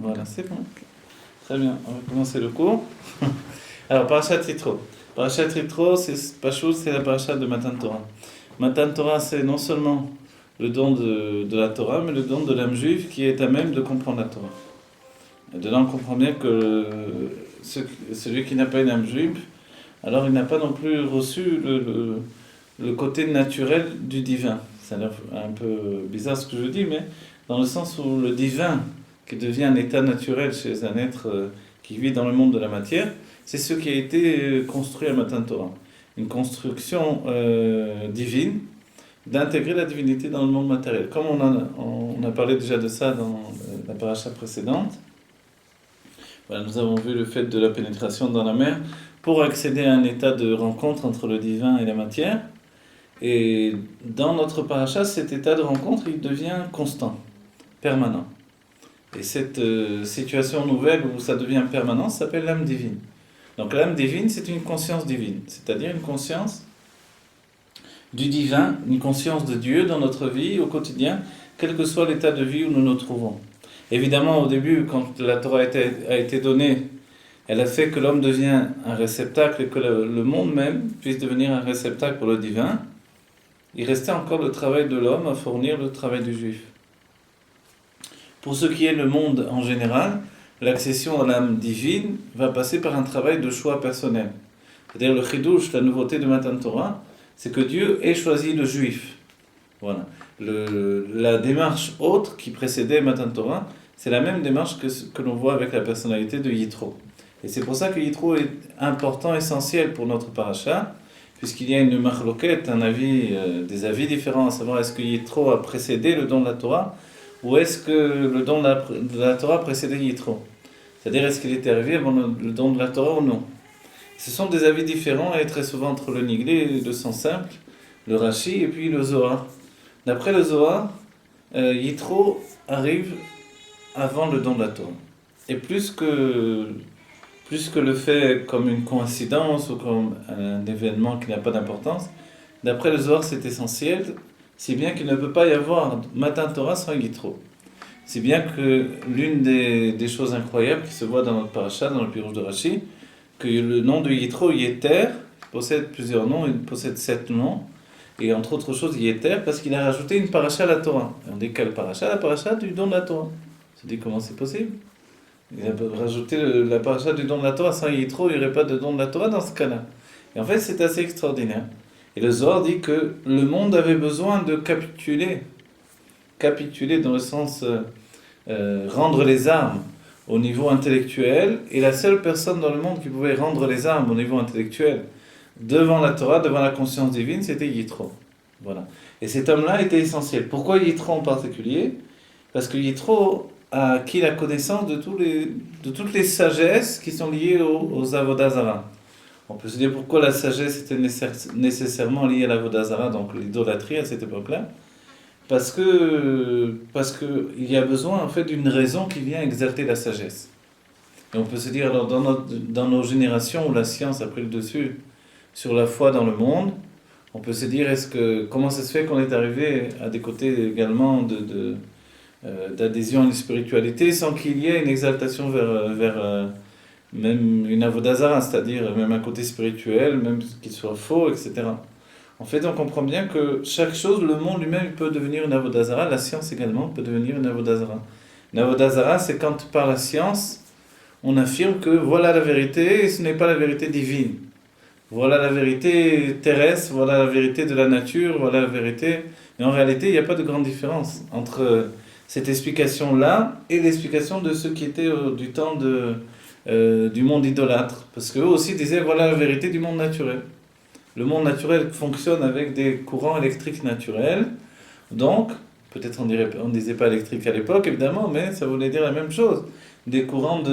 Voilà, c'est bon. Très bien, on va commencer le cours. Alors, Parashat Yitro. Parashat Yitro, c'est la parashat de Matan Torah. Matan Torah, c'est non seulement le don de la Torah, mais le don de l'âme juive qui est à même de comprendre la Torah. Et de là, on comprend bien que celui qui n'a pas une âme juive, alors il n'a pas non plus reçu le côté naturel du divin. Ça a l'air un peu bizarre ce que je dis, mais dans le sens où le divin, qui devient un état naturel chez un être qui vit dans le monde de la matière, c'est ce qui a été construit à Matan Torah. Une construction divine, d'intégrer la divinité dans le monde matériel. Comme on a parlé déjà de ça dans la paracha précédente, voilà, nous avons vu le fait de la pénétration dans la mer pour accéder à un état de rencontre entre le divin et la matière. Et dans notre paracha, cet état de rencontre, il devient constant, permanent. Et cette situation nouvelle où ça devient permanent s'appelle l'âme divine. Donc l'âme divine, c'est une conscience divine, c'est-à-dire une conscience du divin, une conscience de Dieu dans notre vie au quotidien, quel que soit l'état de vie où nous nous trouvons. Évidemment, au début, quand la Torah a été donnée, elle a fait que l'homme devient un réceptacle et que le monde même puisse devenir un réceptacle pour le divin. Il restait encore le travail de l'homme à fournir le travail du juif. Pour ce qui est le monde en général, l'accession à l'âme divine va passer par un travail de choix personnel. C'est-à-dire le chidouche, la nouveauté de Matan Torah, c'est que Dieu ait choisi le juif. Voilà. La démarche autre qui précédait Matan Torah, c'est la même démarche que l'on voit avec la personnalité de Yitro. Et c'est pour ça que Yitro est important, essentiel pour notre paracha, puisqu'il y a une machloket, un avis, des avis différents, à savoir est-ce que Yitro a précédé le don de la Torah, ou est-ce que le don de la Torah précédait Yitro. C'est-à-dire est-ce qu'il était arrivé avant le don de la Torah ou non. Ce sont des avis différents, et très souvent entre le Niglé, le sens simple, le Rashi, et puis le Zohar. D'après le Zohar, Yitro arrive avant le don de la Torah. Et plus que le fait comme une coïncidence ou comme un événement qui n'a pas d'importance, d'après le Zohar, c'est essentiel, si bien qu'il ne peut pas y avoir Matan Torah sans Yitro. Si bien que l'une des choses incroyables qui se voit dans notre paracha, dans le Pirouche de Rashi, que le nom de Yitro, Yeter, possède plusieurs noms, il possède 7 noms, et entre autres choses, Yeter, parce qu'il a rajouté une paracha à la Torah. Et on dit quelle paracha? La paracha du don de la Torah. On se dit comment c'est possible? Il a rajouté la paracha du don de la Torah, sans Yitro, il n'y aurait pas de don de la Torah dans ce cas-là. Et en fait, c'est assez extraordinaire. Et le Zohar dit que le monde avait besoin de capituler dans le sens rendre les armes au niveau intellectuel, et la seule personne dans le monde qui pouvait rendre les armes au niveau intellectuel devant la Torah, devant la conscience divine, c'était Yitro. Voilà. Et cet homme-là était essentiel. Pourquoi Yitro en particulier? Parce que Yitro a acquis la connaissance de toutes les sagesses qui sont liées aux Avodah Zarah. On peut se dire pourquoi la sagesse était nécessairement liée à l'Avodah Zarah, donc l'idolâtrie à cette époque-là. Parce que il y a besoin en fait d'une raison qui vient exalter la sagesse. Et on peut se dire alors dans nos générations où la science a pris le dessus sur la foi dans le monde, on peut se dire comment ça se fait qu'on est arrivé à des côtés également d'adhésion à une spiritualité sans qu'il y ait une exaltation vers même une avodah zarah, c'est-à-dire même un côté spirituel, même qu'il soit faux, etc. En fait, on comprend bien que chaque chose, le monde lui-même peut devenir une avodah zarah, la science également peut devenir une avodah zarah. Une avodah zarah, c'est quand par la science, on affirme que voilà la vérité et ce n'est pas la vérité divine. Voilà la vérité terrestre, voilà la vérité de la nature, voilà la vérité. Mais en réalité, il n'y a pas de grande différence entre cette explication-là et l'explication de ceux qui étaient du temps du monde idolâtre. Parce qu'eux aussi disaient voilà la vérité du monde naturel. Le monde naturel fonctionne avec des courants électriques naturels. Donc, peut-être on ne disait pas électrique à l'époque, évidemment, mais ça voulait dire la même chose. Des courants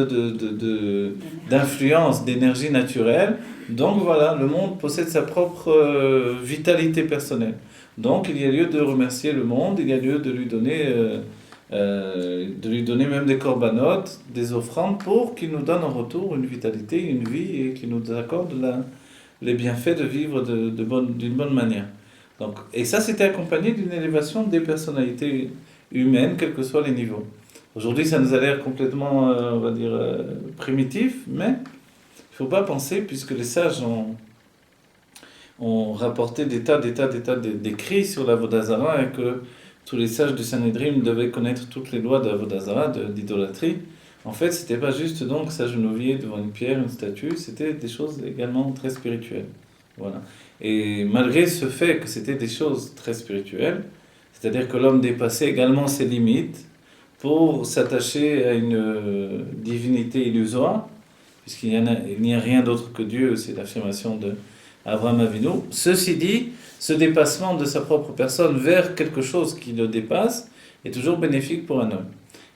d'influence, d'énergie naturelle. Donc voilà, le monde possède sa propre vitalité personnelle. Donc il y a lieu de remercier le monde, il y a lieu de lui donner même des corbanotes, des offrandes, pour qu'il nous donne en retour une vitalité, une vie, et qu'il nous accorde les bienfaits de vivre d'une bonne manière. Donc, et ça, c'était accompagné d'une élévation des personnalités humaines, quels que soient les niveaux. C'est Aujourd'hui, ça nous a l'air complètement, on va dire, primitif, mais il ne faut pas penser, puisque les sages ont rapporté des tas d'écrits sur la Vodazara et que tous les sages du Sanhedrin devaient connaître toutes les lois de la Vodazara, d'idolâtrie. En fait, c'était pas juste donc s'agenouiller devant une pierre, une statue, c'était des choses également très spirituelles. Voilà. Et malgré ce fait que c'était des choses très spirituelles, c'est-à-dire que l'homme dépassait également ses limites pour s'attacher à une divinité illusoire, puisqu'il n'y a rien d'autre que Dieu, c'est l'affirmation de Abraham Avinu. Ceci dit, ce dépassement de sa propre personne vers quelque chose qui le dépasse est toujours bénéfique pour un homme.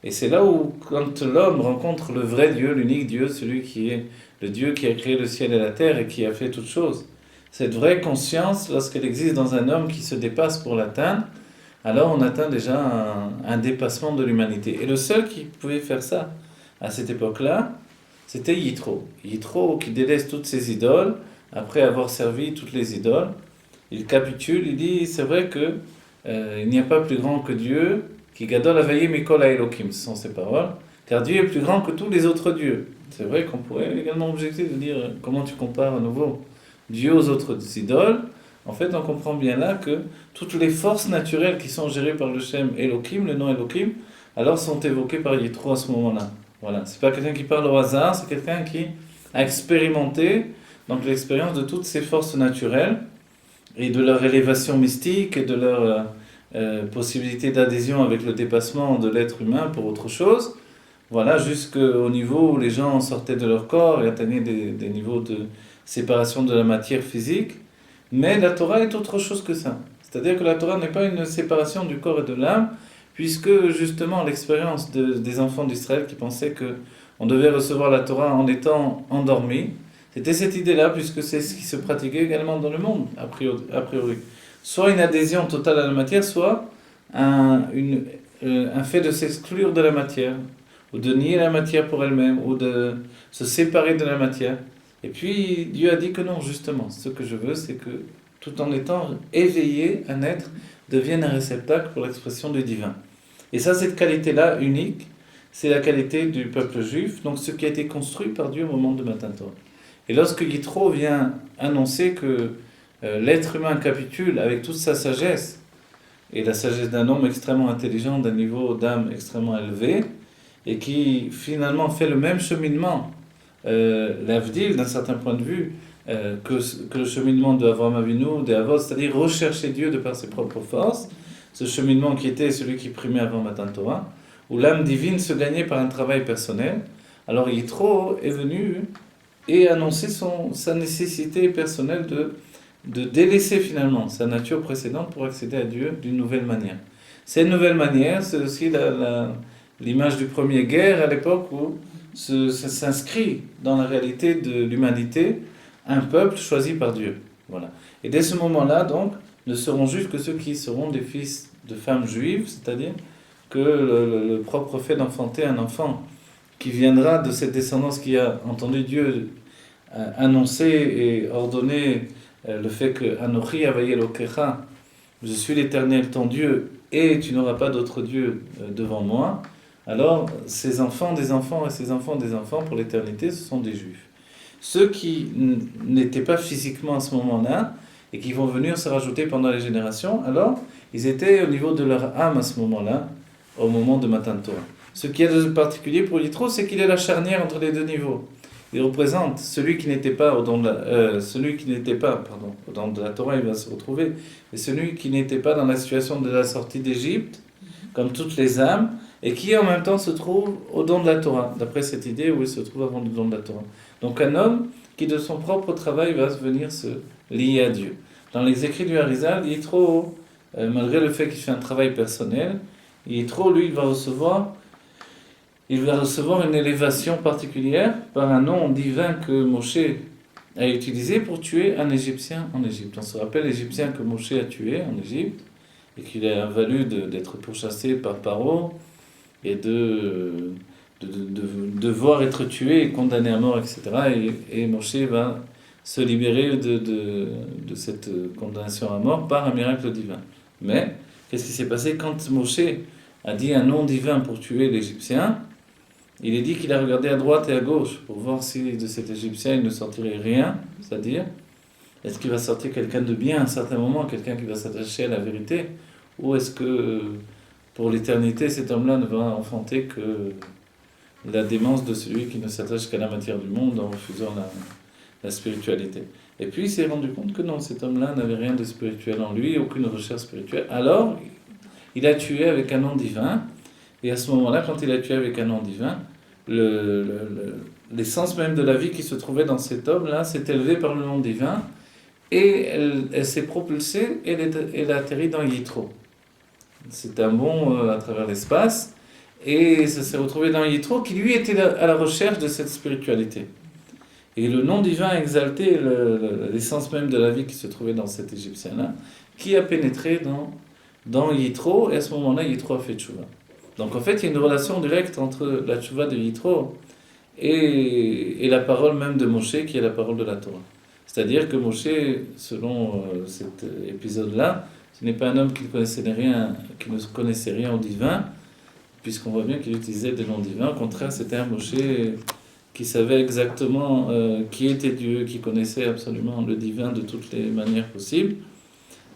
Et c'est là où, quand l'homme rencontre le vrai Dieu, l'unique Dieu, celui qui est le Dieu qui a créé le ciel et la terre et qui a fait toutes choses, cette vraie conscience, lorsqu'elle existe dans un homme qui se dépasse pour l'atteindre, alors on atteint déjà un dépassement de l'humanité. Et le seul qui pouvait faire ça à cette époque-là, c'était Yitro. Yitro qui délaisse toutes ses idoles, après avoir servi toutes les idoles, il capitule, il dit, c'est vrai que il n'y a pas plus grand que Dieu, qui gadol avaye mikol haelokim, ce sont ses paroles, car Dieu est plus grand que tous les autres dieux. C'est vrai qu'on pourrait également objecter de dire, comment tu compares à nouveau Dieu aux autres idoles. En fait, on comprend bien là que toutes les forces naturelles qui sont gérées par le Shem Elohim, le nom Elohim, alors sont évoquées par Yitro à ce moment-là. Voilà, c'est pas quelqu'un qui parle au hasard, c'est quelqu'un qui a expérimenté donc l'expérience de toutes ces forces naturelles et de leur élévation mystique et de leur possibilité d'adhésion avec le dépassement de l'être humain pour autre chose. Voilà, jusqu'au niveau où les gens sortaient de leur corps et atteignaient des niveaux de séparation de la matière physique. Mais la Torah est autre chose que ça. C'est-à-dire que la Torah n'est pas une séparation du corps et de l'âme, puisque justement l'expérience des enfants d'Israël qui pensaient qu'on devait recevoir la Torah en étant endormi, c'était cette idée-là, puisque c'est ce qui se pratiquait également dans le monde, a priori. Soit une adhésion totale à la matière, soit un fait de s'exclure de la matière, ou de nier la matière pour elle-même, ou de se séparer de la matière. Et puis Dieu a dit que non, justement, ce que je veux, c'est que tout en étant éveillé, un être devienne un réceptacle pour l'expression du divin. Et ça, cette qualité-là, unique, c'est la qualité du peuple juif, donc ce qui a été construit par Dieu au moment de Matan Torah. Et lorsque Yitro vient annoncer que l'être humain capitule avec toute sa sagesse, et la sagesse d'un homme extrêmement intelligent, d'un niveau d'âme extrêmement élevé, et qui finalement fait le même cheminement, l'Avdil d'un certain point de vue, que le cheminement de Avraham Avinu, des Avos, c'est-à-dire rechercher Dieu de par ses propres forces, ce cheminement qui était celui qui primait avant Matan Torah, où l'âme divine se gagnait par un travail personnel. Alors Yitro est venu et annoncer sa nécessité personnelle de délaisser finalement sa nature précédente pour accéder à Dieu d'une nouvelle manière. Cette nouvelle manière, c'est aussi l'image du premier guerre à l'époque où ça s'inscrit dans la réalité de l'humanité, un peuple choisi par Dieu. Voilà. Et dès ce moment-là, donc, ne seront juifs que ceux qui seront des fils de femmes juives, c'est-à-dire que le propre fait d'enfanter un enfant qui viendra de cette descendance qui a entendu Dieu annoncer et ordonner le fait que Anochi Avaye Elokecha, je suis l'Éternel ton Dieu et tu n'auras pas d'autre Dieu devant moi. Alors ces enfants des enfants et ces enfants des enfants pour l'éternité, ce sont des juifs. Ceux qui n'étaient pas physiquement à ce moment-là et qui vont venir se rajouter pendant les générations, alors ils étaient au niveau de leur âme à ce moment-là, au moment de Matan Torah. Ce qu'il y a de particulier pour Yitro, c'est qu'il est la charnière entre les deux niveaux. Il représente celui qui n'était pas au don de la Torah, il va se retrouver, et celui qui n'était pas dans la situation de la sortie d'Égypte, comme toutes les âmes, et qui en même temps se trouve au don de la Torah, d'après cette idée où il se trouve avant le don de la Torah. Donc un homme qui de son propre travail va venir se lier à Dieu. Dans les écrits du Harizal, Yitro, malgré le fait qu'il fait un travail personnel, Yitro, lui, il va recevoir une élévation particulière par un nom divin que Moshe a utilisé pour tuer un Égyptien en Égypte. On se rappelle l'Égyptien que Moshe a tué en Égypte et qu'il a valu d'être pourchassé par Paro et de devoir être tué et condamné à mort, etc. Et Moshe va se libérer de cette condamnation à mort par un miracle divin. Mais qu'est-ce qui s'est passé quand Moshe a dit un nom divin pour tuer l'Égyptien, il est dit qu'il a regardé à droite et à gauche pour voir si de cet Égyptien il ne sortirait rien, c'est-à-dire est-ce qu'il va sortir quelqu'un de bien à un certain moment, quelqu'un qui va s'attacher à la vérité, ou est-ce que pour l'éternité cet homme-là ne va enfanter que la démence de celui qui ne s'attache qu'à la matière du monde en refusant la spiritualité. Et puis il s'est rendu compte que non, cet homme-là n'avait rien de spirituel en lui, aucune recherche spirituelle. Alors, il a tué avec un nom divin, et à ce moment-là, quand il a tué avec un nom divin, l'essence même de la vie qui se trouvait dans cet homme-là s'est élevée par le nom divin, et elle s'est propulsée, et elle a atterri dans Yitro. C'est un bond à travers l'espace, et ça s'est retrouvé dans Yitro, qui lui était à la recherche de cette spiritualité. Et le nom divin a exalté l'essence même de la vie qui se trouvait dans cet Égyptien-là, qui a pénétré dans Yitro, et à ce moment-là, Yitro a fait tchouva. Donc en fait, il y a une relation directe entre la tchouva de Yitro et la parole même de Moshe, qui est la parole de la Torah. C'est-à-dire que Moshe, selon cet épisode-là, ce n'est pas un homme qui ne connaissait rien au divin, puisqu'on voit bien qu'il utilisait des noms divins. Au contraire, c'était un Moshe qui savait exactement qui était Dieu, qui connaissait absolument le divin de toutes les manières possibles.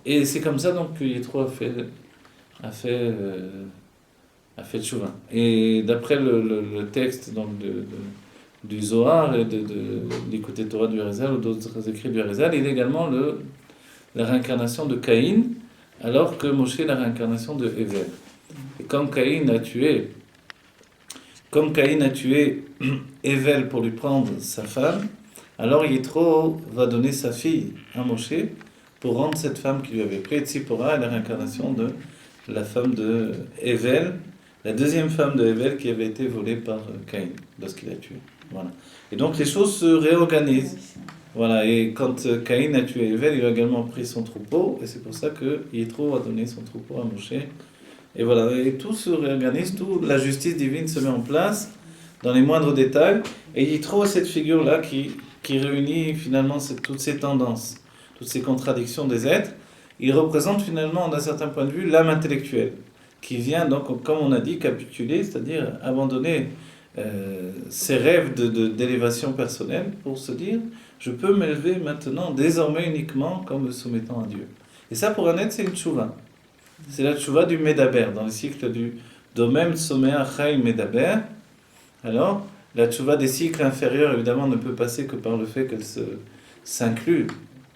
Et c'est comme ça donc que Yitro a fait tchouva. Et d'après le texte donc, du Zohar et d'Écouter Torah du Harizal ou d'autres écrits du Harizal, il est également la réincarnation de Caïn, alors que Moshe est la réincarnation de Hevel. Et comme Caïn a tué Hevel pour lui prendre sa femme, alors Yitro va donner sa fille à Moshe pour rendre cette femme qui lui avait pris. Tzipora est la réincarnation de la femme de Hevel, la deuxième femme de Hevel qui avait été volée par Caïn lorsqu'il a tué. Voilà. Et donc les choses se réorganisent. Voilà. Et quand Caïn a tué Hevel, il a également pris son troupeau, et c'est pour ça que Yitro a donné son troupeau à Moshe. Et voilà, et tout se réorganise, la justice divine se met en place dans les moindres détails. Et Yitro est cette figure-là qui réunit finalement toutes ces tendances, toutes ces contradictions des êtres. Il représente finalement, d'un certain point de vue, l'âme intellectuelle, qui vient donc, comme on a dit, capituler, c'est-à-dire abandonner ses rêves d'élévation personnelle pour se dire « je peux m'élever maintenant, désormais uniquement, comme me soumettant à Dieu ». Et ça, pour un être, c'est une tchouva. C'est la tchouva du Medaber, dans le cycle du Domem Tsomea Chai Medaber. Alors, la tchouva des cycles inférieurs, évidemment, ne peut passer que par le fait qu'elle s'inclut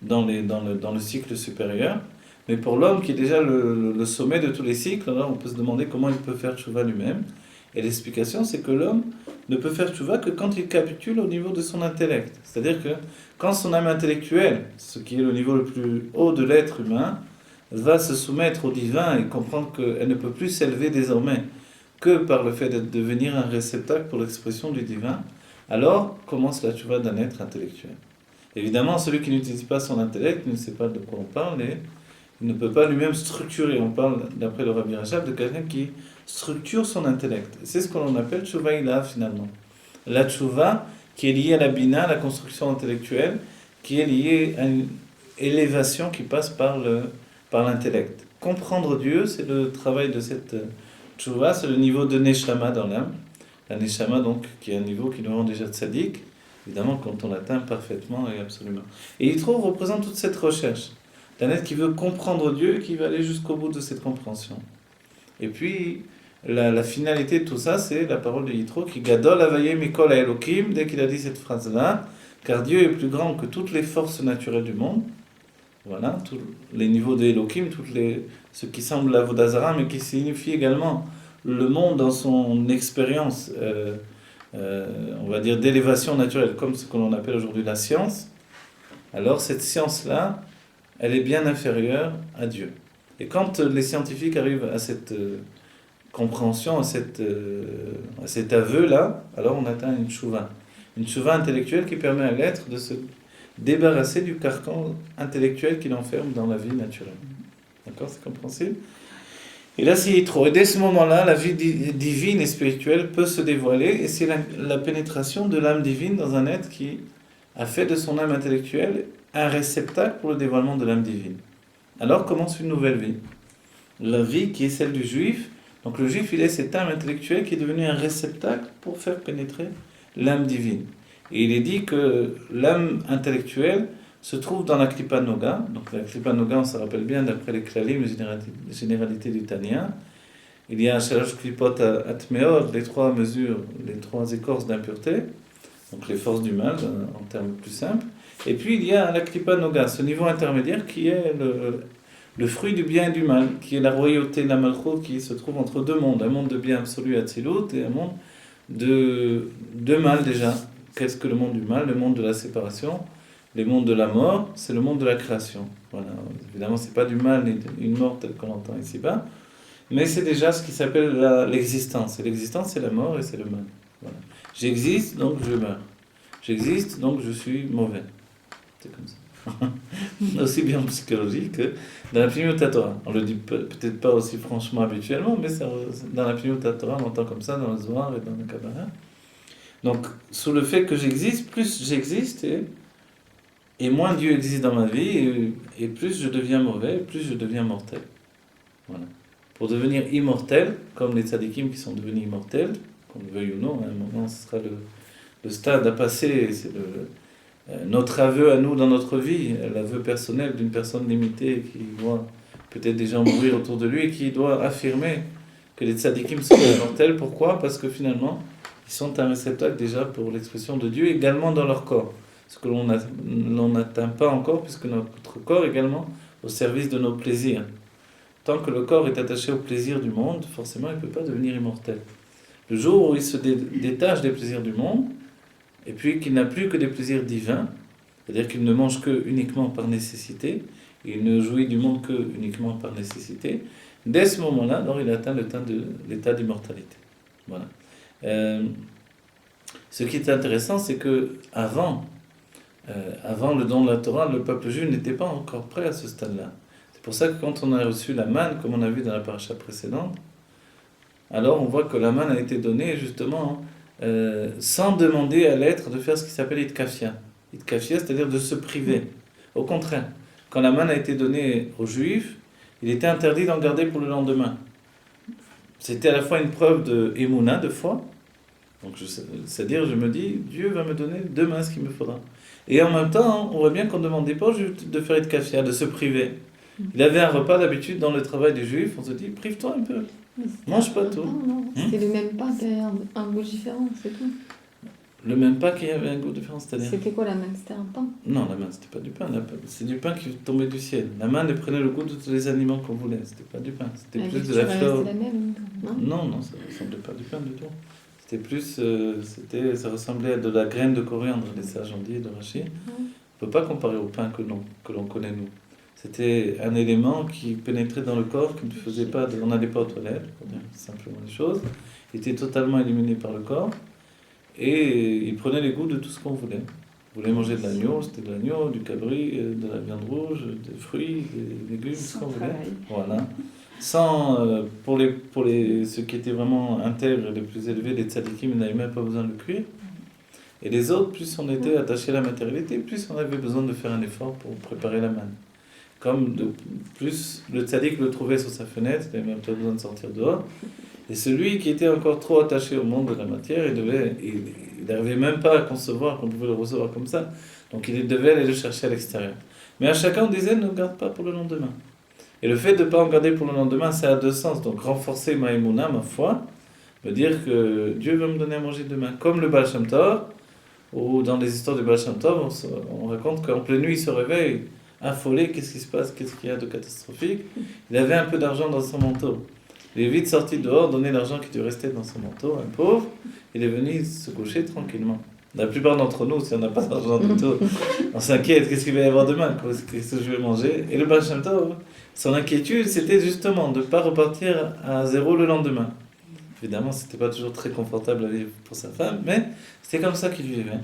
dans le cycle supérieur. Mais pour l'homme qui est déjà le sommet de tous les cycles, alors on peut se demander comment il peut faire tchouva lui-même. Et l'explication, c'est que l'homme ne peut faire tchouva que quand il capitule au niveau de son intellect. C'est-à-dire que quand son âme intellectuelle, ce qui est le niveau le plus haut de l'être humain, va se soumettre au divin et comprendre qu'elle ne peut plus s'élever désormais que par le fait de devenir un réceptacle pour l'expression du divin, alors commence la tchouva d'un être intellectuel. Évidemment, celui qui n'utilise pas son intellect ne sait pas de quoi on parle et il ne peut pas lui-même structurer. On parle, d'après le Rabbi Rachab, de quelqu'un qui structure son intellect. C'est ce que l'on appelle tchouva ilav finalement. La tchouva qui est liée à la bina, la construction intellectuelle, qui est liée à une élévation qui passe par l'intellect. Comprendre Dieu, c'est le travail de cette tchouva, c'est le niveau de neshama dans l'âme. La neshama, donc, qui est un niveau qui nous rend déjà tzaddik, évidemment, quand on l'atteint parfaitement et absolument. Et Yitro représente toute cette recherche d'un être qui veut comprendre Dieu et qui va aller jusqu'au bout de cette compréhension. Et puis, la finalité de tout ça, c'est la parole de Yitro qui gadol avaye mikol Elokim, dès qu'il a dit cette phrase-là, car Dieu est plus grand que toutes les forces naturelles du monde. Voilà, tous les niveaux de Elohim, ce qui semble la Vodazara, mais qui signifie également le monde dans son expérience, on va dire, d'élévation naturelle, comme ce que l'on appelle aujourd'hui la science. Alors cette science-là, elle est bien inférieure à Dieu. Et quand les scientifiques arrivent à cette compréhension, à cet aveu-là, alors on atteint une tchouva intellectuelle qui permet à l'être de se débarrasser du carcan intellectuel qui l'enferme dans la vie naturelle. D'accord, c'est compréhensible? Et là, c'est Yitro. Et dès ce moment-là, la vie divine et spirituelle peut se dévoiler, et c'est la pénétration de l'âme divine dans un être qui a fait de son âme intellectuelle un réceptacle pour le dévoilement de l'âme divine. Alors commence une nouvelle vie. La vie qui est celle du juif, Donc le juif, il est cet âme intellectuelle qui est devenu un réceptacle pour faire pénétrer l'âme divine. Et il est dit que l'âme intellectuelle se trouve dans la Klippa Noga. Donc la Klippa Noga, on se rappelle bien, d'après les Klalim, les généralités du Tanya. Il y a Shalosh Klipot Atmeod, les trois mesures, les trois écorces d'impureté, donc les forces du mal, en termes plus simples. Et puis il y a la Klippa Noga, ce niveau intermédiaire qui est le fruit du bien et du mal, qui est la royauté, la malchut, qui se trouve entre deux mondes, un monde de bien absolu, Atzilut, et un monde de mal déjà. Qu'est-ce que le monde du mal? Le monde de la séparation, le monde de la mort, c'est le monde de la création. Voilà. Évidemment, c'est pas du mal ni une mort telle qu'on l'entend ici-bas, mais c'est déjà ce qui s'appelle l'existence. Et l'existence, c'est la mort et c'est le mal. Voilà. J'existe, donc je meurs. J'existe, donc je suis mauvais. C'est comme ça. Aussi bien en psychologie que dans la Pnimiut Torah. On le dit peut-être pas aussi franchement habituellement, mais dans la Pnimiut Torah, on l'entend comme ça dans le Zohar et dans le Kabbalah. Donc, sous le fait que j'existe, plus j'existe et moins Dieu existe dans ma vie, et plus je deviens mauvais, plus je deviens mortel. Voilà. Pour devenir immortel, comme les tzadikim qui sont devenus immortels, qu'on le veuille ou non, à un moment ce sera le stade à passer, c'est notre aveu à nous dans notre vie, l'aveu personnel d'une personne limitée qui voit peut-être des gens mourir autour de lui et qui doit affirmer que les tzadikim sont immortels. Pourquoi? Parce que finalement, ils sont un réceptacle déjà pour l'expression de Dieu également dans leur corps. Ce que l'on n'atteint pas encore, puisque notre corps est également au service de nos plaisirs. Tant que le corps est attaché aux plaisirs du monde, forcément il ne peut pas devenir immortel. Le jour où il se détache des plaisirs du monde, et puis qu'il n'a plus que des plaisirs divins, c'est-à-dire qu'il ne mange que uniquement par nécessité, il ne jouit du monde que uniquement par nécessité, dès ce moment-là, alors il atteint l'état d'immortalité. Voilà. Ce qui est intéressant, c'est que avant le don de la Torah, le peuple juif n'était pas encore prêt à ce stade-là. C'est pour ça que quand on a reçu la manne, comme on a vu dans la paracha précédente, alors on voit que la manne a été donnée justement sans demander à l'être de faire ce qui s'appelle itkafia. Itkafia, c'est-à-dire de se priver. Au contraire, quand la manne a été donnée aux Juifs, il était interdit d'en garder pour le lendemain. C'était à la fois une preuve de émouna, de foi. Donc, c'est-à-dire, je me dis, Dieu va me donner demain ce qu'il me faudra. Et en même temps, on voit bien qu'on ne demandait pas juste de faire itkafia, de se priver. Il avait un repas d'habitude dans le travail des Juifs, on se dit, prive-toi un peu. Mange pas tout. C'était le même pain qui avait un goût différent, c'est tout. Le même pain qui avait un goût différent, c'est-à-dire? C'était quoi la manne? C'était un pain? Non, la manne, c'était pas du pain. C'est du pain qui tombait du ciel. La manne, elle prenait le goût de tous les aliments qu'on voulait. C'était pas du pain. C'était plus de la fleur. C'était la même, non? Non, ça ne ressemblait pas du pain du tout. C'était plus, ça ressemblait à de la graine de coriandre, les sages ont dit, de rachis. On ne peut pas comparer au pain que l'on connaît nous. C'était un élément qui pénétrait dans le corps, qui ne faisait pas, on n'allait pas aux toilettes, pour dire simplement les choses. Il était totalement éliminé par le corps et il prenait les goûts de tout ce qu'on voulait. On voulait manger de l'agneau, c'était de l'agneau, du cabri, de la viande rouge, des fruits, des légumes, ce qu'on voulait. Voilà. Sans, pour ceux qui étaient vraiment intègres, les plus élevés, les tzadikim, ils n'avaient même pas besoin de cuire. Et les autres, plus on était attachés à la matérialité, plus on avait besoin de faire un effort pour préparer la manne. Comme plus le tzaddik le trouvait sur sa fenêtre, il n'avait même pas besoin de sortir dehors. Et celui qui était encore trop attaché au monde de la matière, il n'arrivait même pas à concevoir qu'on pouvait le recevoir comme ça. Donc il devait aller le chercher à l'extérieur. Mais à chacun, on disait, ne garde pas pour le lendemain. Et le fait de ne pas en garder pour le lendemain, ça a deux sens. Donc renforcer ma émouna, ma foi, veut dire que Dieu va me donner à manger demain. Comme le Baal Shem Tov, ou dans les histoires du Baal Shem Tov, on raconte qu'en pleine nuit, il se réveille affolé, qu'est-ce qui se passe, qu'est-ce qu'il y a de catastrophique. Il avait un peu d'argent dans son manteau. Il est vite sorti dehors, donné l'argent qui lui restait dans son manteau, un pauvre. Il est venu se coucher tranquillement. La plupart d'entre nous, si on n'a pas d'argent du tout, on s'inquiète, qu'est-ce qu'il va y avoir demain, qu'est-ce que je vais manger. Et le Baal Shem Tov, son inquiétude, c'était justement de ne pas repartir à zéro le lendemain. Évidemment, ce n'était pas toujours très confortable à vivre pour sa femme, mais c'était comme ça qu'il vivait.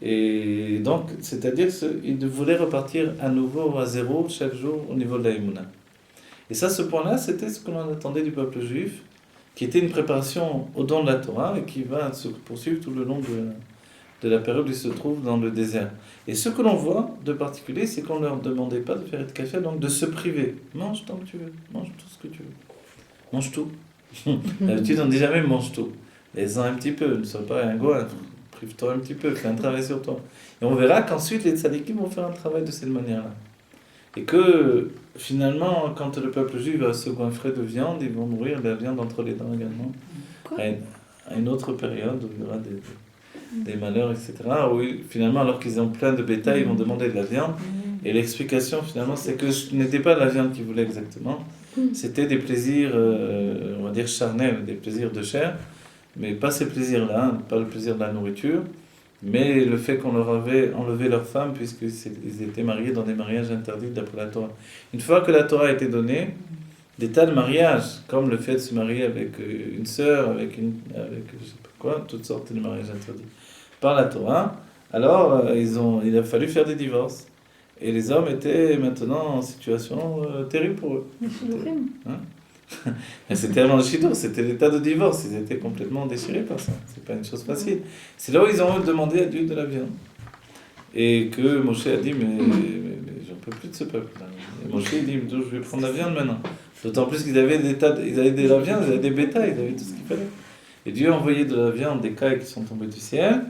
Et donc, c'est-à-dire qu'il voulait repartir à nouveau à zéro chaque jour au niveau de la Emouna. Et ça, ce point-là, c'était ce que l'on attendait du peuple juif, qui était une préparation au don de la Torah et qui va se poursuivre tout le long de la période où il se trouve dans le désert. Et ce que l'on voit de particulier, c'est qu'on ne leur demandait pas de faire de café, donc de se priver. Mange tant que tu veux, mange tout ce que tu veux. Mange tout. D'habitude, on ne dit jamais mange tout. Laisse-en un petit peu, ne sois pas un goinfre. Prive-toi un petit peu, fais un travail sur toi. Et on verra qu'ensuite, les tzadikim vont faire un travail de cette manière-là. Et que finalement, quand le peuple juif va se goinfrer de viande, ils vont mourir de la viande entre les dents également. Quoi? À une autre période où il y aura des malheurs, etc. Où finalement, alors qu'ils ont plein de bétail, ils vont demander de la viande. Et l'explication finalement, c'est que ce n'était pas la viande qu'ils voulaient exactement. C'était des plaisirs, on va dire charnels, des plaisirs de chair. Mais pas ces plaisirs-là, pas le plaisir de la nourriture. Mais le fait qu'on leur avait enlevé leurs femmes, puisqu'ils étaient mariés dans des mariages interdits d'après la Torah. Une fois que la Torah a été donnée, des tas de mariages, comme le fait de se marier avec une sœur, avec je sais pas quoi, toutes sortes de mariages interdits par la Torah, alors il a fallu faire des divorces. Et les hommes étaient maintenant en situation terrible pour eux. C'était avant le Shidur, c'était l'état de divorce, ils étaient complètement déchirés par ça, c'est pas une chose facile. C'est là où ils ont demandé à Dieu de la viande. Et que Moshe a dit, mais j'en peux plus de ce peuple. Et Moshe il dit, je vais prendre la viande maintenant. D'autant plus qu'ils avaient ils avaient de la viande, ils avaient des bétails, ils avaient tout ce qu'il fallait. Et Dieu a envoyé de la viande, des cailles qui sont tombées du ciel,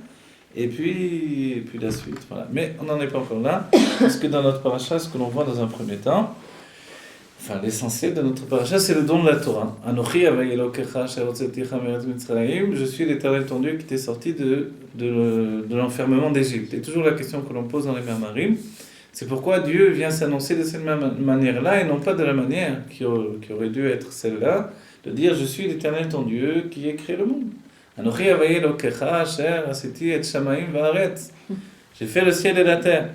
et puis la suite. Voilà. Mais on n'en est pas encore là, parce que dans notre paracha, ce que l'on voit dans un premier temps, enfin, l'essentiel de notre paracha, c'est le don de la Torah. Anochi Havai Elokecha asher hotzeticha me'eretz Mitzrayim, je suis l'Éternel ton Dieu qui t'est sorti de l'enfermement d'Égypte. Et toujours la question que l'on pose dans les Maamarim, c'est pourquoi Dieu vient s'annoncer de cette même manière-là et non pas de la manière qui aurait dû être celle-là, de dire je suis l'Éternel ton Dieu qui a créé le monde. Anochi Havai Elokecha asher asiti et shamayim va'aretz. J'ai fait le ciel et la terre.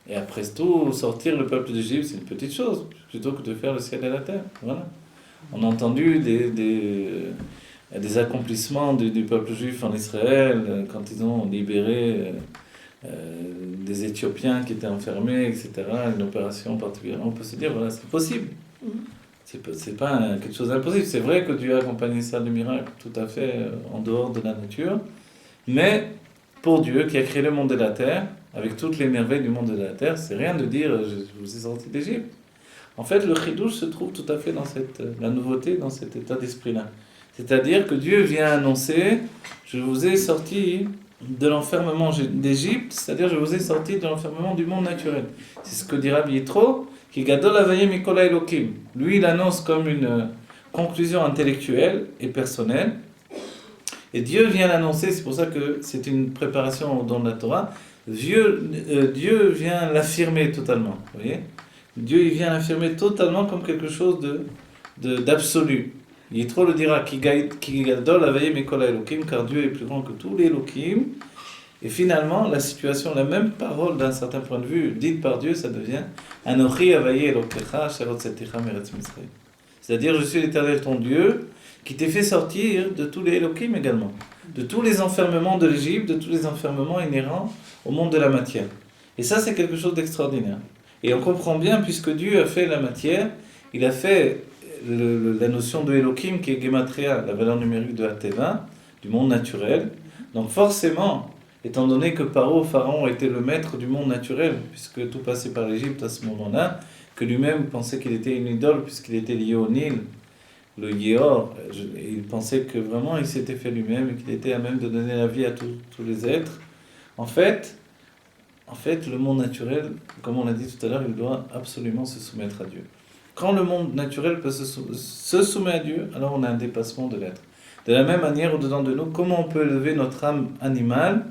Et après tout, sortir le peuple d'Égypte, c'est une petite chose, plutôt que de faire le ciel et la terre. Voilà. On a entendu des accomplissements du peuple juif en Israël, quand ils ont libéré des Éthiopiens qui étaient enfermés, etc., une opération particulière. On peut se dire, voilà, c'est possible. C'est pas quelque chose d'impossible. C'est vrai que Dieu a accompagné ça de miracles tout à fait en dehors de la nature, mais pour Dieu qui a créé le monde et la terre, avec toutes les merveilles du monde et de la terre, c'est rien de dire je vous ai sorti d'Égypte. En fait, le chidouche se trouve tout à fait dans la nouveauté, dans cet état d'esprit-là. C'est-à-dire que Dieu vient annoncer je vous ai sorti de l'enfermement d'Égypte, c'est-à-dire je vous ai sorti de l'enfermement du monde naturel. C'est ce que dit Rabbi Yitro, qui gadol havayim mikol haElokim. Lui, il annonce comme une conclusion intellectuelle et personnelle. Et Dieu vient l'annoncer, c'est pour ça que c'est une préparation au don de la Torah. Dieu vient l'affirmer totalement, vous voyez. Dieu il vient l'affirmer totalement comme quelque chose d'absolu. Yitro le dira, Ki gadol havayim mikol haElokim, car Dieu est plus grand que tous les Elokim. Et finalement, la situation, la même parole d'un certain point de vue, dite par Dieu, ça devient Anochi havai Elokecha asher hotzeticha me'eretz Mitzrayim. C'est-à-dire, je suis l'Éternel ton Dieu, qui t'ai fait sortir de tous les Elokim également, de tous les enfermements de l'Égypte, de tous les enfermements inhérents au monde de la matière. Et ça, c'est quelque chose d'extraordinaire. Et on comprend bien, puisque Dieu a fait la matière, il a fait la notion de Elokim, qui est Gematria, la valeur numérique de Hateva, du monde naturel. Donc forcément, étant donné que Pharaon était le maître du monde naturel, puisque tout passait par l'Égypte à ce moment-là, que lui-même pensait qu'il était une idole, puisqu'il était lié au Nil, le Yéor, il pensait que vraiment il s'était fait lui-même et qu'il était à même de donner la vie à tous les êtres. En fait, le monde naturel, comme on l'a dit tout à l'heure, il doit absolument se soumettre à Dieu. Quand le monde naturel peut se soumettre à Dieu, alors on a un dépassement de l'être. De la même manière, au-dedans de nous, comment on peut élever notre âme animale,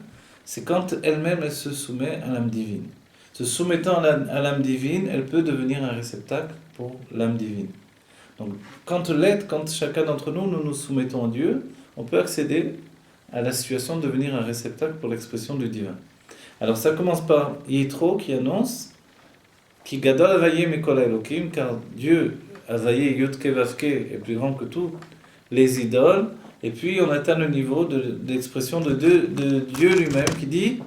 c'est quand elle-même elle se soumet à l'âme divine. Se soumettant à l'âme divine, elle peut devenir un réceptacle pour l'âme divine. Donc, quand chacun d'entre nous nous soumettons à Dieu, on peut accéder à la situation de devenir un réceptacle pour l'expression du divin. Alors ça commence par Yitro qui annonce Ki gadol havayim mikol haElokim, car Dieu, Havayé Yudke Vavke, est plus grand que tout, les idoles, et puis on atteint le niveau d'expression de Dieu lui-même qui dit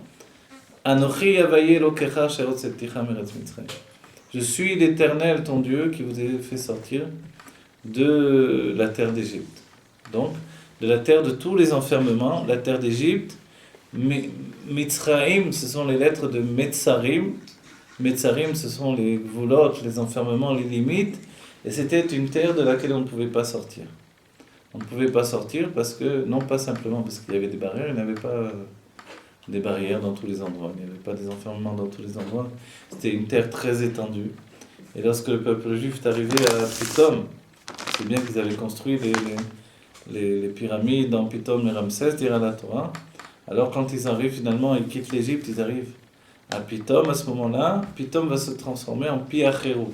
Anochi Havayé Elokecha asher hotzeticha me'eretz Mitzrayim. Je suis l'Éternel ton Dieu qui vous a fait sortir de la terre d'Égypte. Donc, de la terre de tous les enfermements, la terre d'Égypte. Mitzrayim, ce sont les lettres de Metzarim. Metzarim, ce sont les gvulot, les enfermements, les limites. Et c'était une terre de laquelle on ne pouvait pas sortir. On ne pouvait pas sortir parce que, non pas simplement parce qu'il y avait des barrières, il n'y avait pas des barrières dans tous les endroits, il n'y avait pas des enfermements dans tous les endroits. C'était une terre très étendue. Et lorsque le peuple juif est arrivé à Pithom, c'est bien qu'ils avaient construit les pyramides dans Pithom et Ramsès, dira la Torah. Alors quand ils arrivent finalement, ils quittent l'Égypte, ils arrivent à Pithom, à ce moment-là, Pithom va se transformer en Pi Acherut.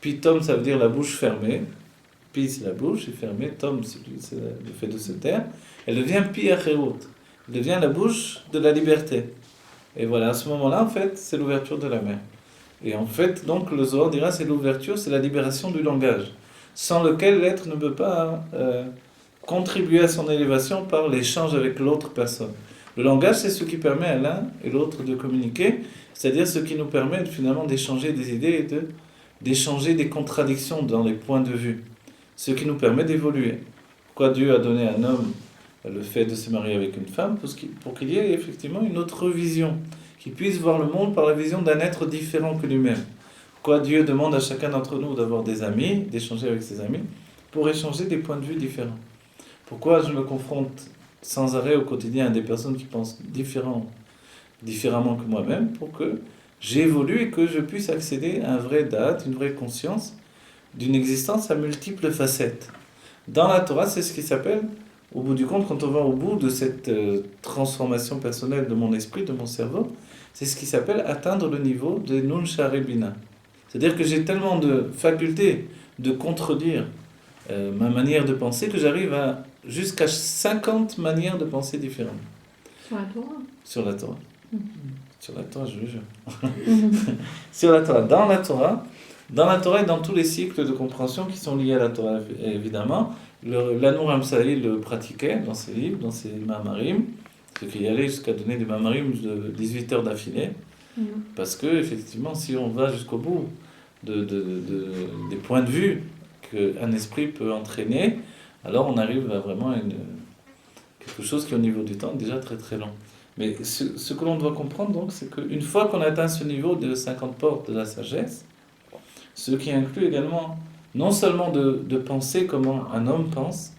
Pithom, ça veut dire la bouche fermée. Pi, c'est la bouche, et fermée. Tom, c'est le fait de se taire. Elle devient Pi Acherut. Elle devient la bouche de la liberté. Et voilà, à ce moment-là, en fait, c'est l'ouverture de la mer. Et en fait, donc, le Zohar dira, c'est l'ouverture, c'est la libération du langage, sans lequel l'être ne peut pas contribuer à son élévation par l'échange avec l'autre personne. Le langage, c'est ce qui permet à l'un et l'autre de communiquer, c'est-à-dire ce qui nous permet finalement d'échanger des idées et d'échanger des contradictions dans les points de vue, ce qui nous permet d'évoluer. Pourquoi Dieu a donné à un homme le fait de se marier avec une femme? Pour qu'il y ait effectivement une autre vision, qu'il puisse voir le monde par la vision d'un être différent que lui-même. Pourquoi Dieu demande à chacun d'entre nous d'avoir des amis, d'échanger avec ses amis, pour échanger des points de vue différents? Pourquoi je me confronte sans arrêt au quotidien à des personnes qui pensent différemment que moi-même, pour que j'évolue et que je puisse accéder à un vrai date, une vraie conscience d'une existence à multiples facettes. Dans la Torah, c'est ce qui s'appelle, au bout du compte, quand on va au bout de cette transformation personnelle de mon esprit, de mon cerveau, c'est ce qui s'appelle atteindre le niveau de Nun Sha'arei Bina. C'est-à-dire que j'ai tellement de facultés de contredire ma manière de penser que j'arrive à jusqu'à 50 manières de penser différentes. Sur la Torah. Sur la Torah. Sur la Torah, je le jure. Sur la Torah. Dans la Torah et dans tous les cycles de compréhension qui sont liés à la Torah, évidemment. L'Anour Hamsaï le pratiquait dans ses livres, dans ses Ma'amarim, ce qui allait jusqu'à donner des Ma'amarim de 18 heures d'affilée. Parce que, effectivement, si on va jusqu'au bout des points de vue qu'un esprit peut entraîner, alors on arrive à vraiment quelque chose qui, au niveau du temps, est déjà très très long. Mais ce que l'on doit comprendre, donc, c'est qu'une fois qu'on atteint ce niveau de 50 portes de la sagesse, ce qui inclut également, non seulement de penser comment un homme pense,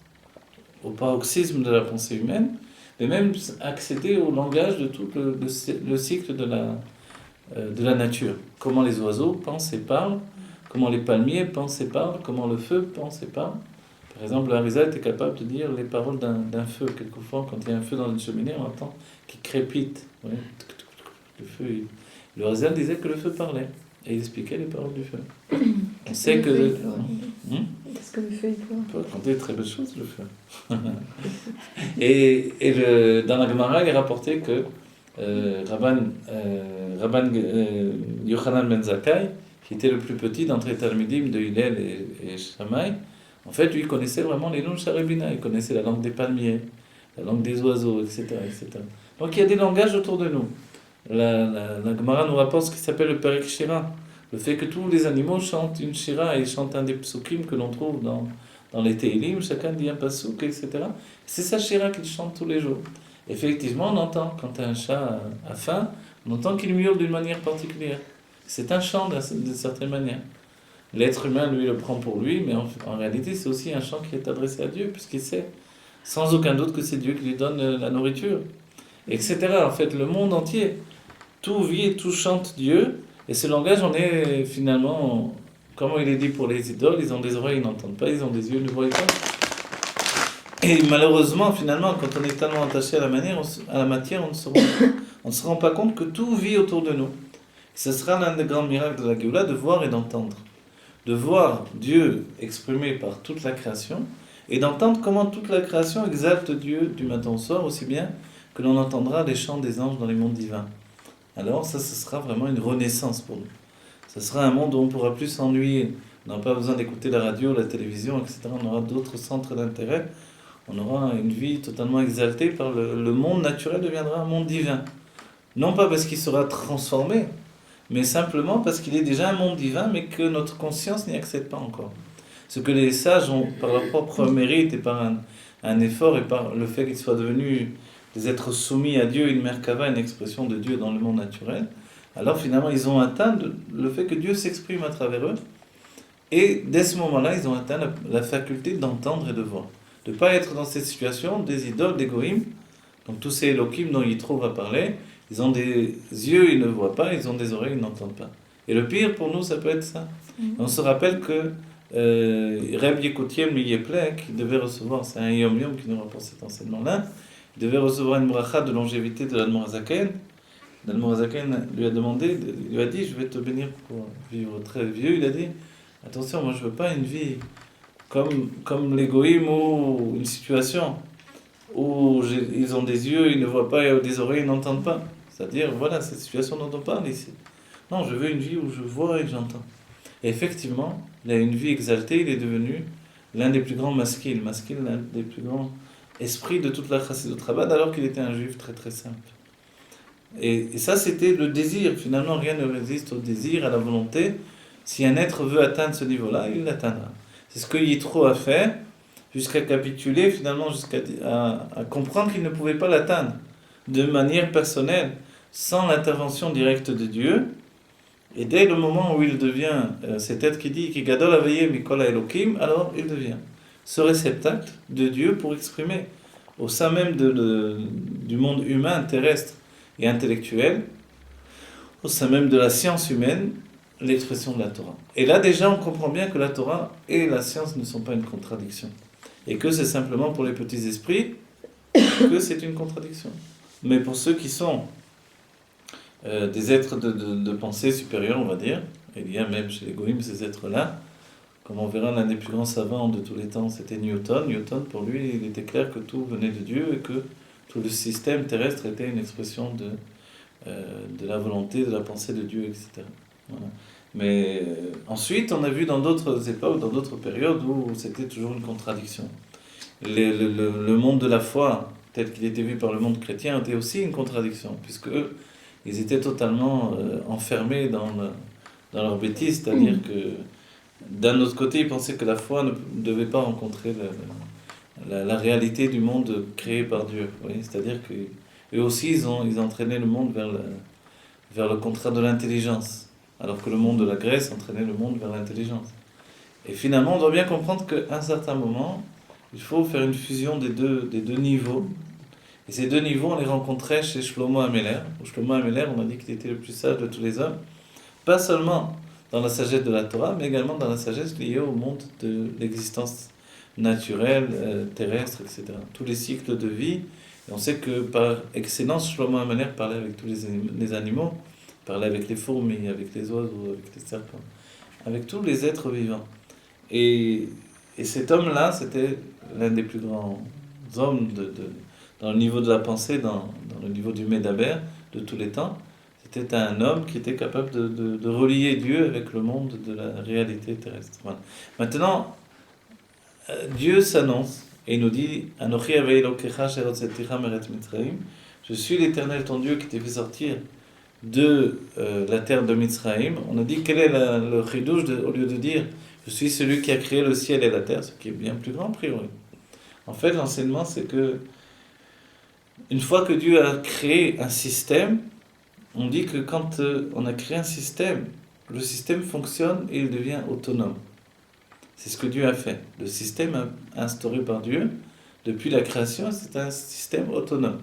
au paroxysme de la pensée humaine, mais même accéder au langage de tout le cycle de la nature. Comment les oiseaux pensent et parlent, comment les palmiers pensent et parlent, comment le feu pense et parle. Par exemple, le Harizal était capable de dire les paroles d'un feu. Quelquefois, quand il y a un feu dans une cheminée, on entend qu'il crépite. Ouais. Le feu, le Harizal disait que le feu parlait. Et il expliquait les paroles du feu. On sait que... Qu'est-ce que le feu il peut raconter de très belles choses, le feu. et dans la Gemara, il est rapporté que Rabban Yochanan ben Zakkai, qui était le plus petit d'entre les Talmidim de Hillel et Shammai, en fait, lui, il connaissait vraiment les Nun Sha'arei Bina, il connaissait la langue des palmiers, la langue des oiseaux, etc., etc. Donc il y a des langages autour de nous. La Gemara nous rapporte ce qui s'appelle le Perek Shira, le fait que tous les animaux chantent une Shira et chantent un des psukim que l'on trouve dans les Teilim, chacun dit un pasuk, etc. C'est sa Shira qu'il chante tous les jours. Effectivement, on entend, quand un chat a faim, on entend qu'il miaule d'une manière particulière. C'est un chant d'une certaine manière. L'être humain, lui, le prend pour lui, mais en réalité, c'est aussi un chant qui est adressé à Dieu, puisqu'il sait, sans aucun doute, que c'est Dieu qui lui donne la nourriture, etc. En fait, le monde entier, tout vit et tout chante Dieu, et ce langage, on est finalement, comment il est dit pour les idoles, ils ont des oreilles, ils n'entendent pas, ils ont des yeux, ils ne voient pas. Et malheureusement, finalement, quand on est tellement attaché à la matière, on ne se rend pas compte que tout vit autour de nous. Ce sera l'un des grands miracles de la Géoula, de voir et d'entendre. De voir Dieu exprimé par toute la création, et d'entendre comment toute la création exalte Dieu du matin au soir, aussi bien que l'on entendra les chants des anges dans les mondes divins. Alors ça, ce sera vraiment une renaissance pour nous. Ce sera un monde où on ne pourra plus s'ennuyer. On n'aura pas besoin d'écouter la radio, la télévision, etc. On aura d'autres centres d'intérêt. On aura une vie totalement exaltée par le monde naturel deviendra un monde divin. Non pas parce qu'il sera transformé, mais simplement parce qu'il est déjà un monde divin, mais que notre conscience n'y accède pas encore. Ce que les sages ont, par leur propre mérite et par un effort et par le fait qu'ils soient devenus des êtres soumis à Dieu, une merkava, une expression de Dieu dans le monde naturel, alors finalement ils ont atteint le fait que Dieu s'exprime à travers eux, Et dès ce moment-là, ils ont atteint la faculté d'entendre et de voir. De ne pas être dans cette situation des idoles, des goïms. Donc tous ces Elohim dont Yitro va parler, ils ont des yeux, ils ne voient pas, ils ont des oreilles, ils n'entendent pas. Et le pire pour nous, ça peut être ça. On se rappelle que Reb Yekutiel Miyeplek, qui devait recevoir, c'est un Yom Yom qui nous rapporte cet enseignement-là, il devait recevoir une bracha de longévité de l'Admorazaken. L'Admorazaken lui a demandé, lui a dit, je vais te bénir pour vivre très vieux. Il a dit, attention, moi je veux pas une vie comme l'égoïme ou une situation où ils ont des yeux, ils ne voient pas, et des oreilles, ils n'entendent pas. C'est-à-dire, voilà, cette situation dont on parle ici. Non, je veux une vie où je vois et j'entends. Et effectivement, il a une vie exaltée, il est devenu l'un des plus grands maskil, l'un des plus grands esprits de toute la Chassidut Chabad, alors qu'il était un juif très très simple. Et ça, c'était le désir. Finalement, rien ne résiste au désir, à la volonté. Si un être veut atteindre ce niveau-là, il l'atteindra. C'est ce que Yitro a fait, jusqu'à capituler, finalement, jusqu'à à comprendre qu'il ne pouvait pas l'atteindre de manière personnelle, sans l'intervention directe de Dieu. Et dès le moment où il devient cet être qui dit « Ki gadol aveye mikol haElokim », alors il devient ce réceptacle de Dieu pour exprimer au sein même du monde humain, terrestre et intellectuel, au sein même de la science humaine, l'expression de la Torah. Et là déjà on comprend bien que la Torah et la science ne sont pas une contradiction. Et que c'est simplement pour les petits esprits que c'est une contradiction. Mais pour ceux qui sont des êtres de pensée supérieure, on va dire, il y a même chez les goïms ces êtres-là, comme on verra, l'un des plus grands savants de tous les temps, c'était Newton. Newton, pour lui, il était clair que tout venait de Dieu et que tout le système terrestre était une expression de la volonté, de la pensée de Dieu, etc. Voilà. Mais ensuite, on a vu dans d'autres époques, dans d'autres périodes où c'était toujours une contradiction. Le monde de la foi, tel qu'il était vu par le monde chrétien, était aussi une contradiction, puisque eux, ils étaient totalement enfermés dans leur bêtise, c'est-à-dire que d'un autre côté, ils pensaient que la foi ne devait pas rencontrer la réalité du monde créé par Dieu. C'est-à-dire qu'eux aussi, ils entraînaient le monde vers le contraire de l'intelligence, alors que le monde de la Grèce entraînait le monde vers l'intelligence. Et finalement, on doit bien comprendre qu'à un certain moment, il faut faire une fusion des deux niveaux. Et ces deux niveaux, on les rencontrait chez Shlomo Améler. Shlomo Améler, on a dit qu'il était le plus sage de tous les hommes, pas seulement dans la sagesse de la Torah, mais également dans la sagesse liée au monde de l'existence naturelle, terrestre, etc. Tous les cycles de vie. Et on sait que par excellence, Shlomo Améler parlait avec tous les animaux, parlait avec les fourmis, avec les oiseaux, avec les serpents, avec tous les êtres vivants. Et cet homme-là, c'était l'un des plus grands hommes dans le niveau de la pensée, dans le niveau du Médaber de tous les temps. C'était un homme qui était capable de relier Dieu avec le monde de la réalité terrestre. Voilà. Maintenant, Dieu s'annonce et il nous dit « Anochi avei Elokecha asher hotzetticha me'eretz Mitzrayim » Je suis l'Éternel ton Dieu qui t'a fait sortir de la terre de Mitzrayim. On a dit quel est le chidouche au lieu de dire « Je suis celui qui a créé le ciel et la terre », ce qui est bien plus grand a priori. En fait, l'enseignement, c'est que une fois que Dieu a créé un système, on dit que quand on a créé un système, le système fonctionne et il devient autonome. C'est ce que Dieu a fait. Le système instauré par Dieu, depuis la création, c'est un système autonome.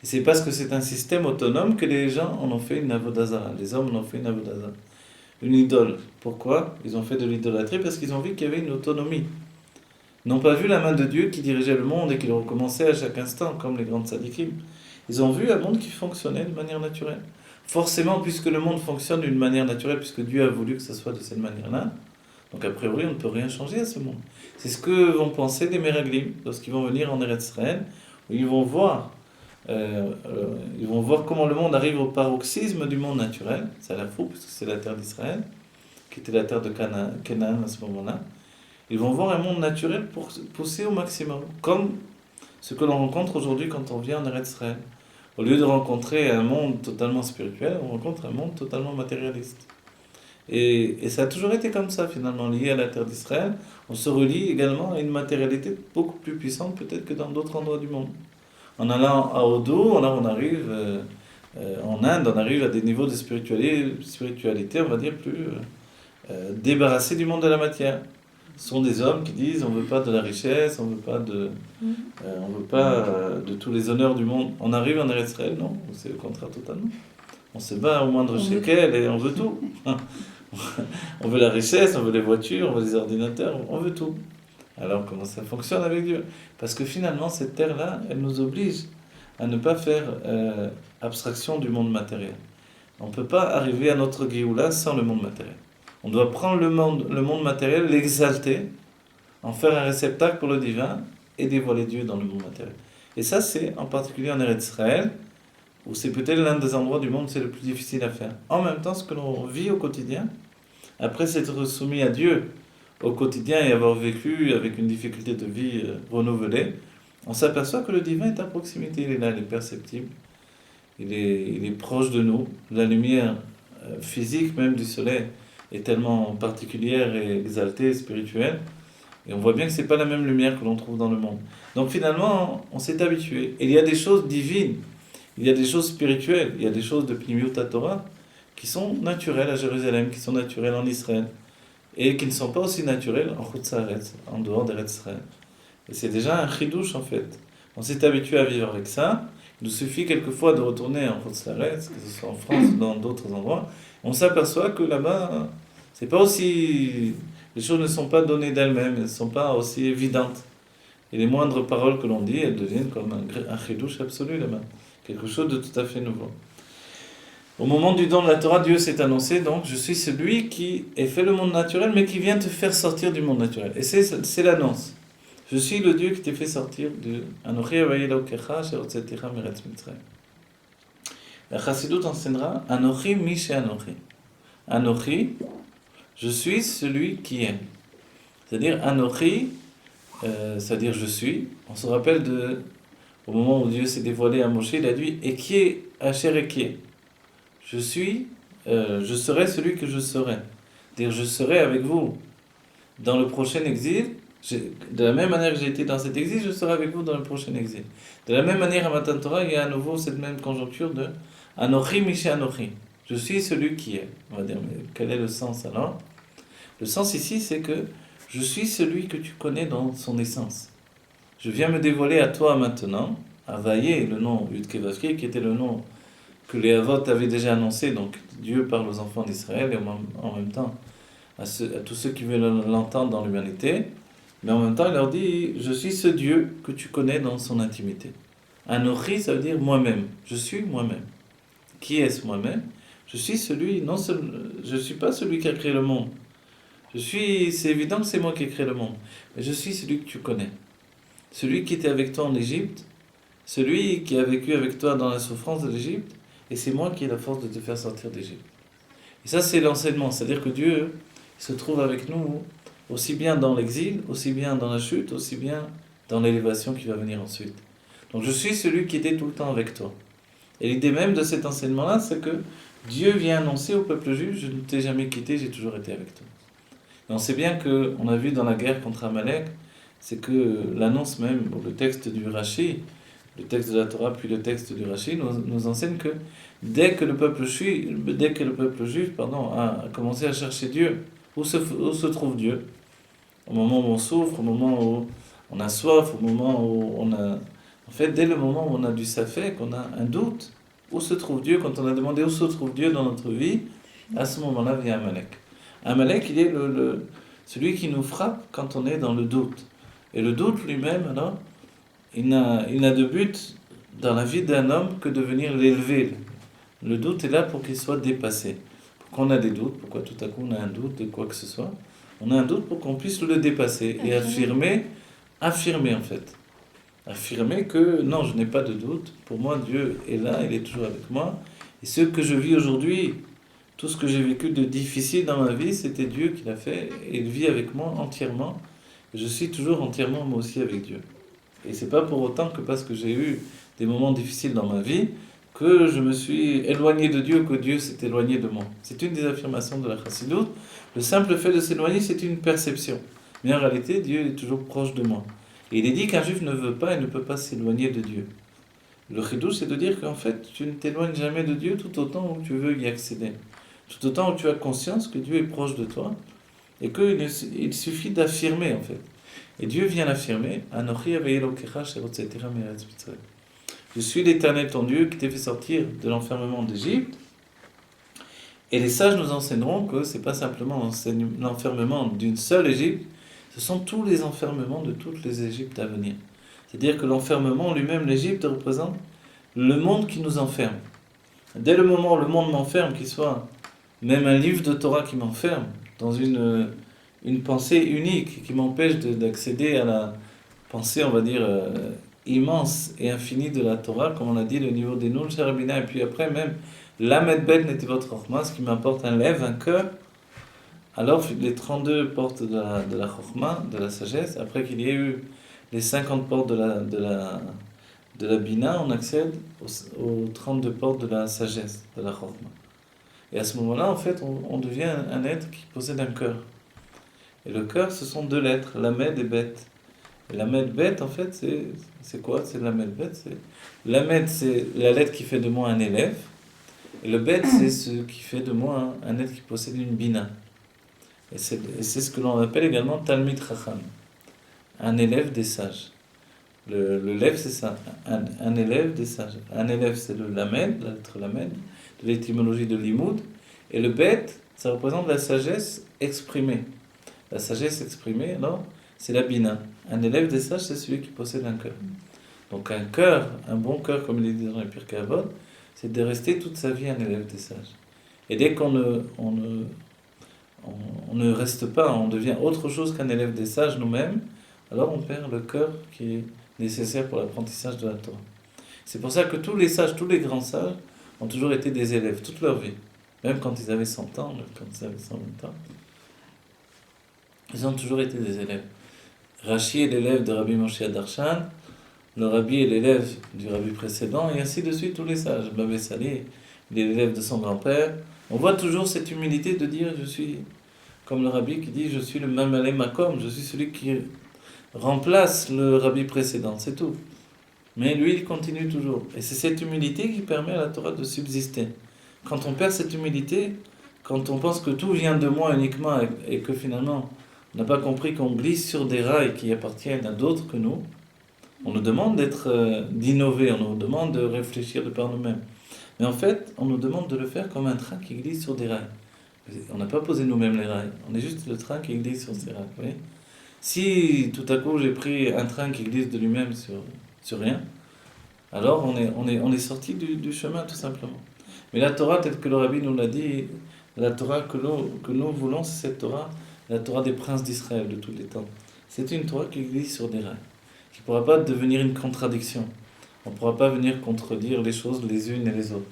Et c'est parce que c'est un système autonome que les gens en ont fait une avodazara. Les hommes en ont fait une avodazara. Une idole. Pourquoi? Ils ont fait de l'idolâtrie parce qu'ils ont vu qu'il y avait une autonomie. Ils n'ont pas vu la main de Dieu qui dirigeait le monde et qui le recommençait à chaque instant, comme les grandes tzadikim. Ils ont vu un monde qui fonctionnait de manière naturelle. Forcément, puisque le monde fonctionne d'une manière naturelle, puisque Dieu a voulu que ça soit de cette manière-là, donc a priori, on ne peut rien changer à ce monde. C'est ce que vont penser les Meraglim lorsqu'ils vont venir en Eretz Israël, où ils vont voir comment le monde arrive au paroxysme du monde naturel. Ça a l'air fou, puisque c'est la terre d'Israël, qui était la terre de Canaan à ce moment-là. Ils vont voir un monde naturel pour pousser au maximum, comme ce que l'on rencontre aujourd'hui quand on vient en Eretz Israël. Au lieu de rencontrer un monde totalement spirituel, on rencontre un monde totalement matérialiste. Et ça a toujours été comme ça, finalement, lié à la terre d'Israël. On se relie également à une matérialité beaucoup plus puissante, peut-être que dans d'autres endroits du monde. En allant à Odo, là on arrive, en Inde, on arrive à des niveaux de spiritualité on va dire, débarrassés du monde de la matière. Ce sont des hommes qui disent on ne veut pas de la richesse, on ne veut pas de tous les honneurs du monde. On arrive en Eretz Israël, non, c'est le contraire totalement. On se bat au moindre shekel et on veut tout. On veut la richesse, on veut les voitures, on veut les ordinateurs, on veut tout. Alors comment ça fonctionne avec Dieu? Parce que finalement, cette terre-là, elle nous oblige à ne pas faire abstraction du monde matériel. On ne peut pas arriver à notre Géoula sans le monde matériel. On doit prendre le monde matériel, l'exalter, en faire un réceptacle pour le divin et dévoiler Dieu dans le monde matériel. Et ça, c'est en particulier en Eretz Israël, où c'est peut-être l'un des endroits du monde où c'est le plus difficile à faire. En même temps, ce que l'on vit au quotidien, après s'être soumis à Dieu au quotidien et avoir vécu avec une difficulté de vie renouvelée, on s'aperçoit que le divin est à proximité, il est là, il est perceptible, il est proche de nous. La lumière physique même du soleil est tellement particulière et exaltée, spirituelle, et on voit bien que ce n'est pas la même lumière que l'on trouve dans le monde. Donc finalement, on s'est habitué. Et il y a des choses divines, il y a des choses spirituelles, il y a des choses de Pnimiut Torah qui sont naturelles à Jérusalem, qui sont naturelles en Israël, et qui ne sont pas aussi naturelles en Chutz Haaretz, en dehors d'Eretz Israël. Et c'est déjà un chidouche en fait. On s'est habitué à vivre avec ça. Il nous suffit quelquefois de retourner en Chutz Haaretz, que ce soit en France ou dans d'autres endroits. On s'aperçoit que là-bas, c'est pas aussi... les choses ne sont pas données d'elles-mêmes, elles ne sont pas aussi évidentes. Et les moindres paroles que l'on dit, elles deviennent comme un chidouche absolu là-bas. Quelque chose de tout à fait nouveau. Au moment du don de la Torah, Dieu s'est annoncé, donc je suis celui qui ait fait le monde naturel, mais qui vient te faire sortir du monde naturel. Et c'est l'annonce. Je suis le Dieu qui t'ai fait sortir de Anochi Havai Elokecha shehotzeticha meretz Mitzrayim. La Chassidut enseignera Anochi mi she'anochi. Anochi, je suis celui qui est. C'est-à-dire Anochi, c'est-à-dire je suis. On se rappelle au moment où Dieu s'est dévoilé à Moshe, il a dit et qui est Asher et qui est. Je serai celui que je serai. C'est-à-dire je serai avec vous dans le prochain exil. De la même manière que j'ai été dans cet exil, je serai avec vous dans le prochain exil. De la même manière, à Matan Torah, il y a à nouveau cette même conjoncture de Anochi Mishe Anochi. Je suis celui qui est. On va dire, mais quel est le sens alors? Le sens ici, c'est que je suis celui que tu connais dans son essence. Je viens me dévoiler à toi maintenant, à Vaillé, le nom Yud-Keh-Vav-Keh, qui était le nom que les Avot avaient déjà annoncé. Donc Dieu parle aux enfants d'Israël et en même temps à tous ceux qui veulent l'entendre dans l'humanité. Mais en même temps, il leur dit, je suis ce Dieu que tu connais dans son intimité. Anochi, ça veut dire moi-même. Je suis moi-même. Qui est-ce moi-même? Je suis celui, je ne suis pas celui qui a créé le monde. C'est évident que c'est moi qui ai créé le monde. Mais je suis celui que tu connais. Celui qui était avec toi en Égypte, celui qui a vécu avec toi dans la souffrance de l'Égypte, et c'est moi qui ai la force de te faire sortir d'Égypte. Et ça, c'est l'enseignement. C'est-à-dire que Dieu se trouve avec nous aussi bien dans l'exil, aussi bien dans la chute, aussi bien dans l'élévation qui va venir ensuite. Donc je suis celui qui était tout le temps avec toi. Et l'idée même de cet enseignement-là, c'est que Dieu vient annoncer au peuple juif, je ne t'ai jamais quitté, j'ai toujours été avec toi. Et on sait bien qu'on a vu dans la guerre contre Amalek, c'est que l'annonce même, le texte du Rashi, le texte de la Torah puis le texte du Rashi nous enseigne que dès que le peuple juif a commencé à chercher Dieu, où se trouve Dieu? Au moment où on souffre, au moment où on a soif, au moment où on a... En fait, dès le moment où on a du safek, qu'on a un doute, où se trouve Dieu? Quand on a demandé où se trouve Dieu dans notre vie, à ce moment-là vient Amalek. Amalek, il est celui qui nous frappe quand on est dans le doute. Et le doute lui-même, alors, il n'a de but dans la vie d'un homme que de venir l'élever. Le doute est là pour qu'il soit dépassé. Pourquoi on a des doutes? Pourquoi tout à coup on a un doute de quoi que ce soit? On a un doute pour qu'on puisse le dépasser et affirmer en fait. Affirmer que non, je n'ai pas de doute. Pour moi, Dieu est là, il est toujours avec moi. Et ce que je vis aujourd'hui, tout ce que j'ai vécu de difficile dans ma vie, c'était Dieu qui l'a fait et il vit avec moi entièrement. Je suis toujours entièrement moi aussi avec Dieu. Et c'est pas pour autant que parce que j'ai eu des moments difficiles dans ma vie que je me suis éloigné de Dieu, que Dieu s'est éloigné de moi. C'est une des affirmations de la Chassidut. Le simple fait de s'éloigner, c'est une perception. Mais en réalité, Dieu est toujours proche de moi. Et il est dit qu'un juif ne veut pas et ne peut pas s'éloigner de Dieu. Le chidouche, c'est de dire qu'en fait, tu ne t'éloignes jamais de Dieu tout autant où tu veux y accéder. Tout autant où tu as conscience que Dieu est proche de toi et qu'il suffit d'affirmer en fait. Et Dieu vient l'affirmer. Anochi Elokecha shehotzeticha me'eretz Mitzrayim. Je suis l'Éternel ton Dieu qui t'ai fait sortir de l'enfermement d'Égypte. Et les sages nous enseigneront que ce n'est pas simplement l'enfermement d'une seule Égypte, ce sont tous les enfermements de toutes les Égyptes à venir. C'est-à-dire que l'enfermement lui-même, l'Égypte, représente le monde qui nous enferme. Dès le moment où le monde m'enferme, qu'il soit même un livre de Torah qui m'enferme, dans une pensée unique, qui m'empêche d'accéder à la pensée, on va dire, immense et infinie de la Torah, comme on a dit, le niveau des Noul, Sharabina, et puis après même, Lamed Bet n'était votre Chokhmah, ce qui m'apporte un lève, un cœur. Alors, les 32 portes de la Chokhmah, de la sagesse, après qu'il y ait eu les 50 portes de la Bina, on accède aux 32 portes de la sagesse, de la Chokhmah. Et à ce moment-là, en fait, on devient un être qui possède un cœur. Et le cœur, ce sont deux lettres, Lamed et Bet. Et Lamed Bet, en fait, c'est quoi? C'est Lamed Bet. Lamed, c'est la lettre qui fait de moi un élève. Et le Bet, c'est ce qui fait de moi un être qui possède une Bina. Et c'est ce que l'on appelle également Talmid Chacham, un élève des sages. Le lève, c'est ça, un élève des sages. Un élève, c'est le Lamed, la lettre Lamed, de l'étymologie de Limoud. Et le Bet, ça représente la sagesse exprimée. La sagesse exprimée, alors, c'est la Bina. Un élève des sages, c'est celui qui possède un cœur. Donc un cœur, un bon cœur, comme il est dit dans les Pirkei Avot, c'est de rester toute sa vie un élève des sages. Et dès qu'on ne reste pas, on devient autre chose qu'un élève des sages nous-mêmes, alors on perd le cœur qui est nécessaire pour l'apprentissage de la Torah. C'est pour ça que tous les sages, tous les grands sages, ont toujours été des élèves toute leur vie. Même quand ils avaient 100 ans, même quand ils avaient 120 ans, ils ont toujours été des élèves. Rashi est l'élève de Rabbi Moshe Darshan, le rabbi est l'élève du rabbi précédent, et ainsi de suite tous les sages. Babé Salé, il est l'élève de son grand-père. On voit toujours cette humilité de dire, je suis, comme le rabbi qui dit, je suis le Mamalé Makom, je suis celui qui remplace le rabbi précédent, c'est tout. Mais lui, il continue toujours. Et c'est cette humilité qui permet à la Torah de subsister. Quand on perd cette humilité, quand on pense que tout vient de moi uniquement et que finalement, on n'a pas compris qu'on glisse sur des rails qui appartiennent à d'autres que nous, on nous demande d'innover, on nous demande de réfléchir de par nous-mêmes. Mais en fait, on nous demande de le faire comme un train qui glisse sur des rails. On n'a pas posé nous-mêmes les rails, on est juste le train qui glisse sur ces rails. Vous voyez ? Si tout à coup j'ai pris un train qui glisse de lui-même sur rien, alors on est sorti du chemin tout simplement. Mais la Torah, telle que le Rabbi nous l'a dit, la Torah que nous voulons, c'est cette Torah, la Torah des princes d'Israël de tous les temps. C'est une Torah qui glisse sur des rails, qui ne pourra pas devenir une contradiction. On ne pourra pas venir contredire les choses les unes et les autres.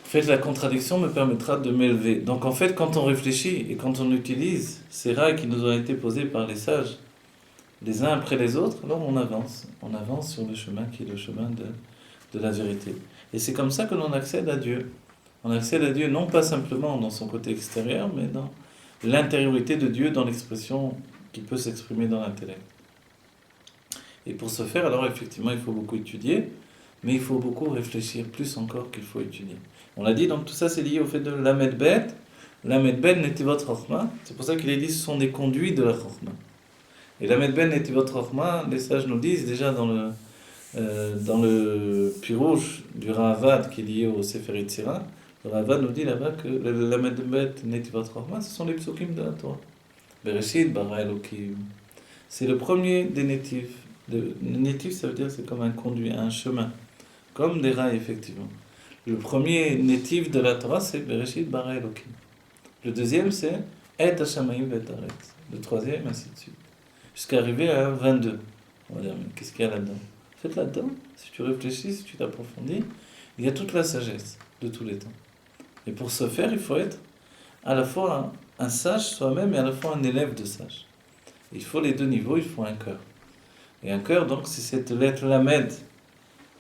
En fait, la contradiction me permettra de m'élever. Donc en fait, quand on réfléchit et quand on utilise ces rails qui nous ont été posés par les sages, les uns après les autres, alors on avance. On avance sur le chemin qui est le chemin de la vérité. Et c'est comme ça que l'on accède à Dieu. On accède à Dieu non pas simplement dans son côté extérieur, mais dans l'intériorité de Dieu, dans l'expression qui peut s'exprimer dans l'intellect. Et pour ce faire, alors effectivement, il faut beaucoup étudier, mais il faut beaucoup réfléchir, plus encore qu'il faut étudier. On l'a dit, donc tout ça c'est lié au fait de Lamed Bet. Lamed Bet n'était votre Chokhmah. C'est pour ça qu'il est dit ce sont des conduits de la Chokhmah. Et Lamed Bet n'était votre Chokhmah, les sages nous disent déjà dans le Pirouche du Ravad qui est lié au Sefer Yetzirah, le Ravad nous dit là-bas que Lamed Bet n'était votre Chokhmah, ce sont les psukim de la Torah. Bereshit bara Elokim. C'est le premier des natifs. Natif, ça veut dire c'est comme un conduit, un chemin, comme des rails effectivement. Le premier natif de la Torah, c'est Bereshit bara Elokim. Le deuxième, c'est Et Hashamayim ve'et haaretz. Le troisième, ainsi de suite. Jusqu'à arriver à 22. On va dire, mais qu'est-ce qu'il y a là-dedans? En fait, là-dedans, si tu réfléchis, si tu t'approfondis, il y a toute la sagesse de tous les temps. Et pour ce faire, il faut être à la fois un sage soi-même et à la fois un élève de sage. Il faut les deux niveaux, il faut un cœur. Et un cœur, donc, c'est cette lettre Lamed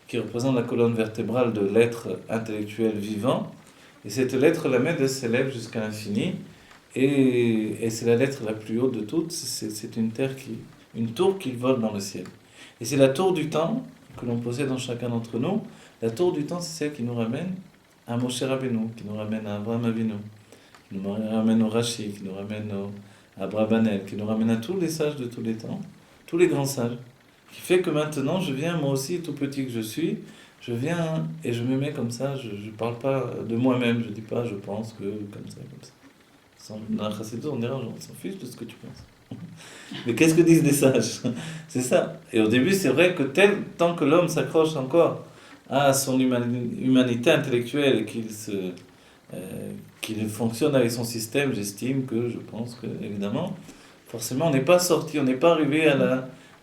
qui représente la colonne vertébrale de l'être intellectuel vivant. Et cette lettre Lamed, elle s'élève jusqu'à l'infini. Et c'est la lettre la plus haute de toutes. C'est une tour qui vole dans le ciel. Et c'est la tour du temps que l'on possède dans chacun d'entre nous. La tour du temps, c'est celle qui nous ramène à Moshe Rabbeinu, qui nous ramène à Abraham Avinu, qui nous ramène au Rashi, qui nous ramène à Abrabanel, qui nous ramène à tous les sages de tous les temps, tous les grands sages, qui fait que maintenant je viens, moi aussi, tout petit que je suis, je viens et je me mets comme ça, je ne parle pas de moi-même, je ne dis pas je pense que comme ça, comme ça. Dans la Chassidut, on dira, on s'en fiche de ce que tu penses. Mais qu'est-ce que disent les sages? C'est ça. Et au début, c'est vrai que tant que l'homme s'accroche encore à son humanité intellectuelle et qu'il fonctionne avec son système, j'estime que, je pense que, évidemment, forcément, on n'est pas sorti, on n'est pas arrivé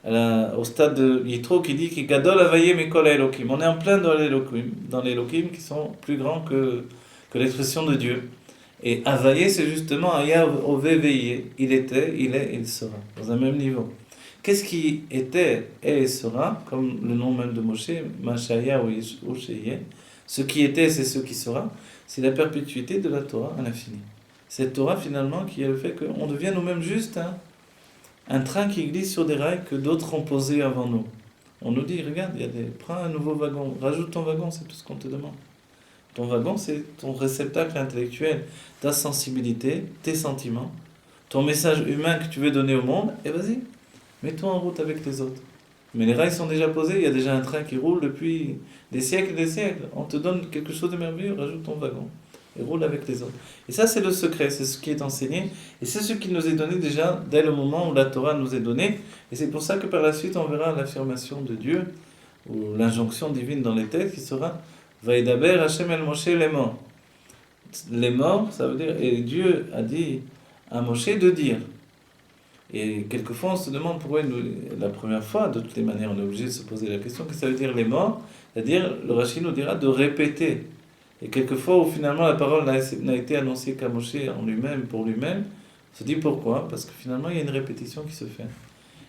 au stade de Yitro qui dit qu'il gadol avayem ekol Elohim. On est en plein dans les Elohim qui sont plus grands que l'expression de Dieu. Et avaye, c'est justement aya oveveye. Il était, il est, il sera, dans un même niveau. Qu'est-ce qui était, est et sera, comme le nom même de Moshe, Mashaya ou Sheye. Ce qui était, c'est ce qui sera. C'est la perpétuité de la Torah à l'infini. Cette Torah, finalement, qui est le fait qu'on devient nous-mêmes juste un train qui glisse sur des rails que d'autres ont posés avant nous. On nous dit, regarde, prends un nouveau wagon, rajoute ton wagon, c'est tout ce qu'on te demande. Ton wagon, c'est ton réceptacle intellectuel, ta sensibilité, tes sentiments, ton message humain que tu veux donner au monde, et vas-y, mets-toi en route avec les autres. Mais les rails sont déjà posés, il y a déjà un train qui roule depuis des siècles et des siècles. On te donne quelque chose de merveilleux, rajoute ton wagon et roule avec les autres. Et ça, c'est le secret, c'est ce qui est enseigné, et c'est ce qui nous est donné déjà dès le moment où la Torah nous est donnée. Et c'est pour ça que par la suite, on verra l'affirmation de Dieu, ou l'injonction divine dans les textes, qui sera « Vaïdaber Hashem el Moshe les morts ». Les morts, ça veut dire, et Dieu a dit à Moshe de dire. Et quelquefois, on se demande pourquoi la première fois, de toutes les manières, on est obligé de se poser la question, qu'est-ce que ça veut dire les morts? C'est-à-dire, le Rashi nous dira de répéter. Et quelquefois, où finalement la parole n'a été annoncée qu'à Moshe en lui-même, pour lui-même, on se dit pourquoi? Parce que finalement, il y a une répétition qui se fait.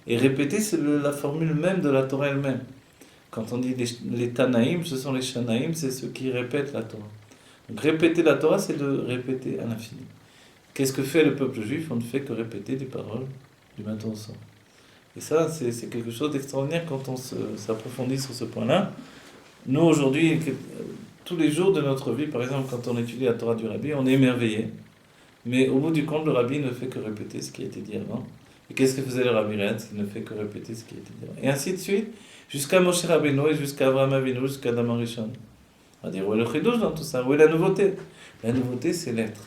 Et répéter, c'est la formule même de la Torah elle-même. Quand on dit les Tanaïm, ce sont les Shanaïm, c'est ceux qui répètent la Torah. Donc répéter la Torah, c'est de répéter à l'infini. Qu'est-ce que fait le peuple juif? On ne fait que répéter des paroles du matin au soir. Et ça, c'est quelque chose d'extraordinaire quand on s'approfondit sur ce point-là. Nous, aujourd'hui, tous les jours de notre vie, par exemple, quand on étudie la Torah du Rabbi, on est émerveillé. Mais au bout du compte, le Rabbi ne fait que répéter ce qui a été dit avant. Et qu'est-ce que faisait le Rabbi Retz? Il ne fait que répéter ce qui a été dit avant. Et ainsi de suite, jusqu'à Moshe Rabbeinu et jusqu'à Abraham Avinu, jusqu'à Adam Rishon. On va dire, où est le chidouche dans tout ça? Où est la nouveauté? La nouveauté, c'est l'être.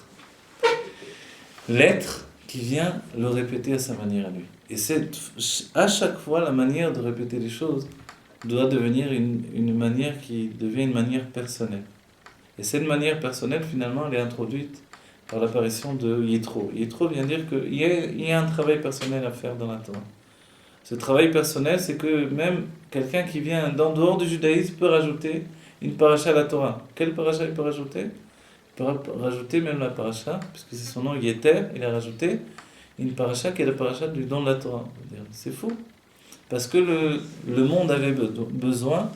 L'être qui vient le répéter à sa manière à lui. Et c'est à chaque fois la manière de répéter les choses doit devenir une manière qui devient une manière personnelle. Et cette manière personnelle, finalement, elle est introduite par l'apparition de Yitro. Yitro vient dire qu'il y a un travail personnel à faire dans la Torah. Ce travail personnel, c'est que même quelqu'un qui vient d'en dehors du judaïsme peut rajouter une paracha à la Torah. Quelle paracha il peut rajouter? Il peut rajouter même la paracha, puisque c'est son nom Yeter, il a rajouté une paracha qui est la paracha du don de la Torah. C'est fou. Parce que le monde avait besoin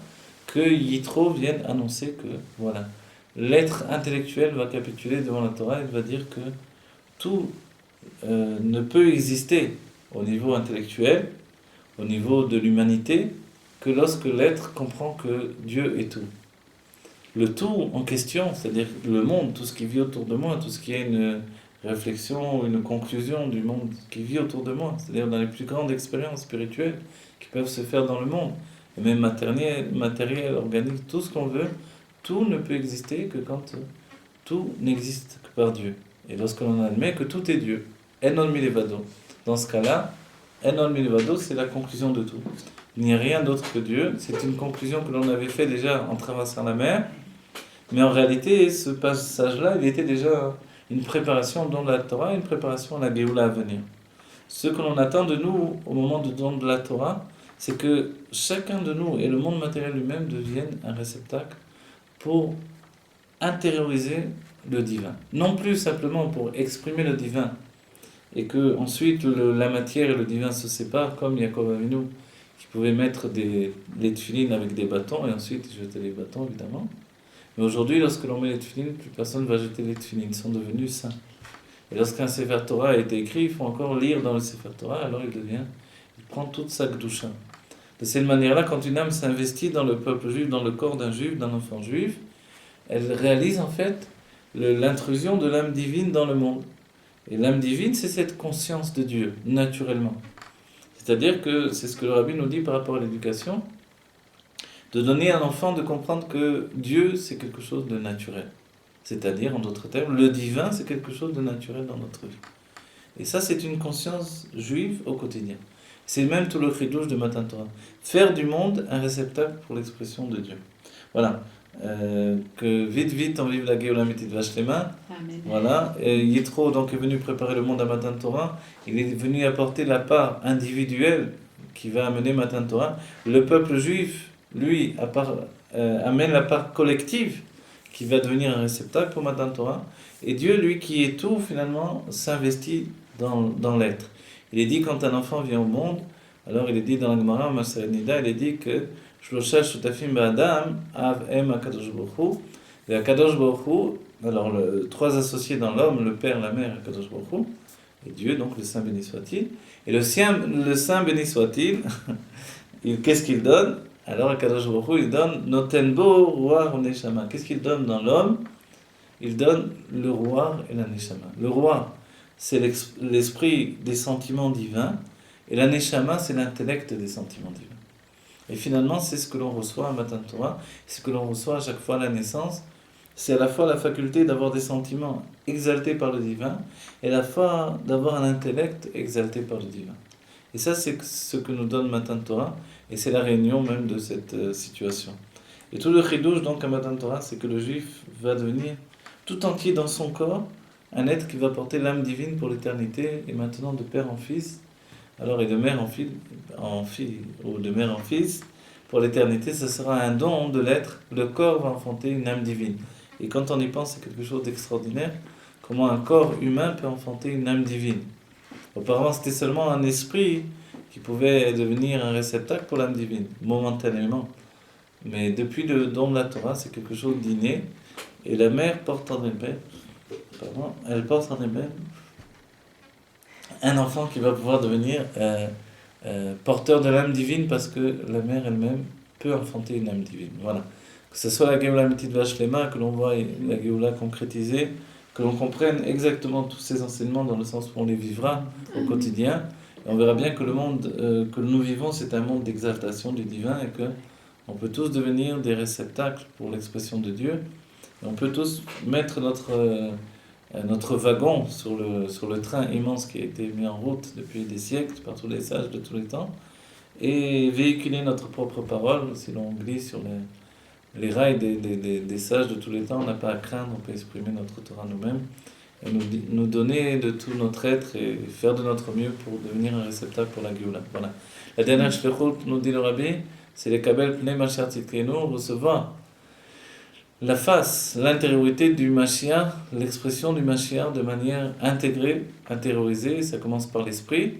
que Yitro vienne annoncer que, voilà, l'être intellectuel va capituler devant la Torah et va dire que tout ne peut exister au niveau intellectuel, au niveau de l'humanité, que lorsque l'être comprend que Dieu est tout. Le tout en question, c'est-à-dire le monde, tout ce qui vit autour de moi, tout ce qui est une réflexion, une conclusion du monde qui vit autour de moi, c'est-à-dire dans les plus grandes expériences spirituelles qui peuvent se faire dans le monde, et même matériel, organique, tout ce qu'on veut, tout ne peut exister que quand tout n'existe que par Dieu. Et lorsque l'on admet que tout est Dieu, enon milevado. Dans ce cas-là, enon milevado, c'est la conclusion de tout. Il n'y a rien d'autre que Dieu. C'est une conclusion que l'on avait fait déjà en traversant la mer. Mais en réalité, ce passage-là, il était déjà une préparation au don de la Torah, une préparation à la Géoula à venir. Ce que l'on attend de nous au moment du don de la Torah, c'est que chacun de nous et le monde matériel lui-même deviennent un réceptacle pour intérioriser le divin. Non plus simplement pour exprimer le divin et que ensuite la matière et le divin se séparent comme Yaakov Avinu qui pouvait mettre les tefilines avec des bâtons et ensuite jeter les bâtons évidemment. Mais aujourd'hui, lorsque l'on met les tefilines, plus personne ne va jeter les tefilines, ils sont devenus saints. Et lorsqu'un Sefer Torah a été écrit, il faut encore lire dans le Sefer Torah, alors il prend toute sa kedusha. De cette manière-là, quand une âme s'investit dans le peuple juif, dans le corps d'un juif, d'un enfant juif, elle réalise en fait l'intrusion de l'âme divine dans le monde. Et l'âme divine, c'est cette conscience de Dieu, naturellement. C'est-à-dire que c'est ce que le Rabbi nous dit par rapport à l'éducation, de donner à l'enfant de comprendre que Dieu, c'est quelque chose de naturel. C'est-à-dire, en d'autres termes, le divin, c'est quelque chose de naturel dans notre vie. Et ça, c'est une conscience juive au quotidien. C'est même tout le chidouche de Matan Torah. Faire du monde un réceptacle pour l'expression de Dieu. Voilà. Que vite on vive la Géoula Amétit Vashlema. Amen. Voilà. Et Yitro donc est venu préparer le monde à Matan Torah. Il est venu apporter la part individuelle qui va amener Matan Torah. Le peuple juif, lui, amène la part collective qui va devenir un réceptacle pour Matan Torah. Et Dieu, lui qui est tout, finalement, s'investit dans l'être. Il est dit quand un enfant vient au monde, alors il est dit dans la Gemara, Maseret Nida, il est dit que Shlosha Shutafim Ba'adam, Av Em Akadosh Baruch Hu. Et Akadosh Baruch Hu, alors trois associés dans l'homme, le Père, la Mère, Akadosh Baruch Hu, et Dieu, donc le Saint béni soit-il. Et le Saint béni soit-il, qu'est-ce qu'il donne? Alors Akadosh Baruch Hu, il donne Notenbo Roi Neshama. Qu'est-ce qu'il donne dans l'homme? Il donne le roi et la neshama. Le roi, c'est l'esprit des sentiments divins, et la neshama, c'est l'intellect des sentiments divins. Et finalement, c'est ce que l'on reçoit à Matan Torah, c'est ce que l'on reçoit à chaque fois à la naissance. C'est à la fois la faculté d'avoir des sentiments exaltés par le divin, et à la fois d'avoir un intellect exalté par le divin. Et ça, c'est ce que nous donne Matan Torah, et c'est la réunion même de cette situation. Et tout le chidouche donc à Matan Torah, c'est que le juif va devenir tout entier dans son corps, un être qui va porter l'âme divine pour l'éternité, et maintenant de père en fils, alors et de mère en fille, ou de mère en fils, pour l'éternité, ce sera un don de l'être, le corps va enfanter une âme divine. Et quand on y pense, c'est quelque chose d'extraordinaire, comment un corps humain peut enfanter une âme divine. Auparavant, c'était seulement un esprit qui pouvait devenir un réceptacle pour l'âme divine, momentanément. Mais depuis le don de la Torah, c'est quelque chose d'inné, et la mère porte en elle porte en elle-même un enfant qui va pouvoir devenir porteur de l'âme divine parce que la mère elle-même peut enfanter une âme divine. Voilà. Que ce soit la Géoula Amétit Vashlema, que l'on voit la Géoula concrétisée, que l'on comprenne exactement tous ces enseignements dans le sens où on les vivra au quotidien. Et on verra bien que le monde que nous vivons, c'est un monde d'exaltation du divin et que on peut tous devenir des réceptacles pour l'expression de Dieu. Et on peut tous mettre notre wagon sur le train immense qui a été mis en route depuis des siècles par tous les sages de tous les temps et véhiculer notre propre parole. Si l'on glisse sur les rails des sages de tous les temps, on n'a pas à craindre, on peut exprimer notre Torah nous-mêmes et nous donner de tout notre être et faire de notre mieux pour devenir un réceptacle pour la Géoula. Voilà. La dernière shlichut, nous dit le Rabbi, c'est les kabel pnei Mashiach tzidkenu, recevoir la face, l'intériorité du Mashiach, l'expression du Mashiach de manière intégrée, intériorisée. Ça commence par l'esprit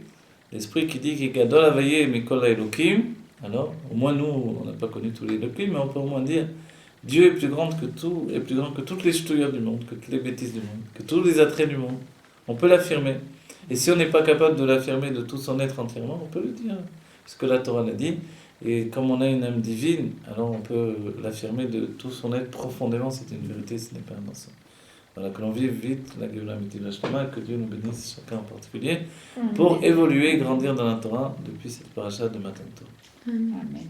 qui dit qu'il gadol havaye mikol haelokim. Alors, au moins nous, on n'a pas connu tous les Elokim, mais on peut au moins dire Dieu est plus grand que tout, est plus grand que toutes les ch'touillottes du monde, que toutes les bêtises du monde, que tous les attraits du monde. On peut l'affirmer. Et si on n'est pas capable de l'affirmer de tout son être entièrement, on peut le dire. Ce que la Torah l'a dit. Et comme on a une âme divine, alors on peut l'affirmer de tout son être profondément. C'est une vérité, ce n'est pas un mensonge. Voilà, que l'on vive vite la Géoula Amétit Vashlema, que Dieu nous bénisse chacun en particulier, pour évoluer et grandir dans la Torah depuis cette paracha de Matan Torah. Amen.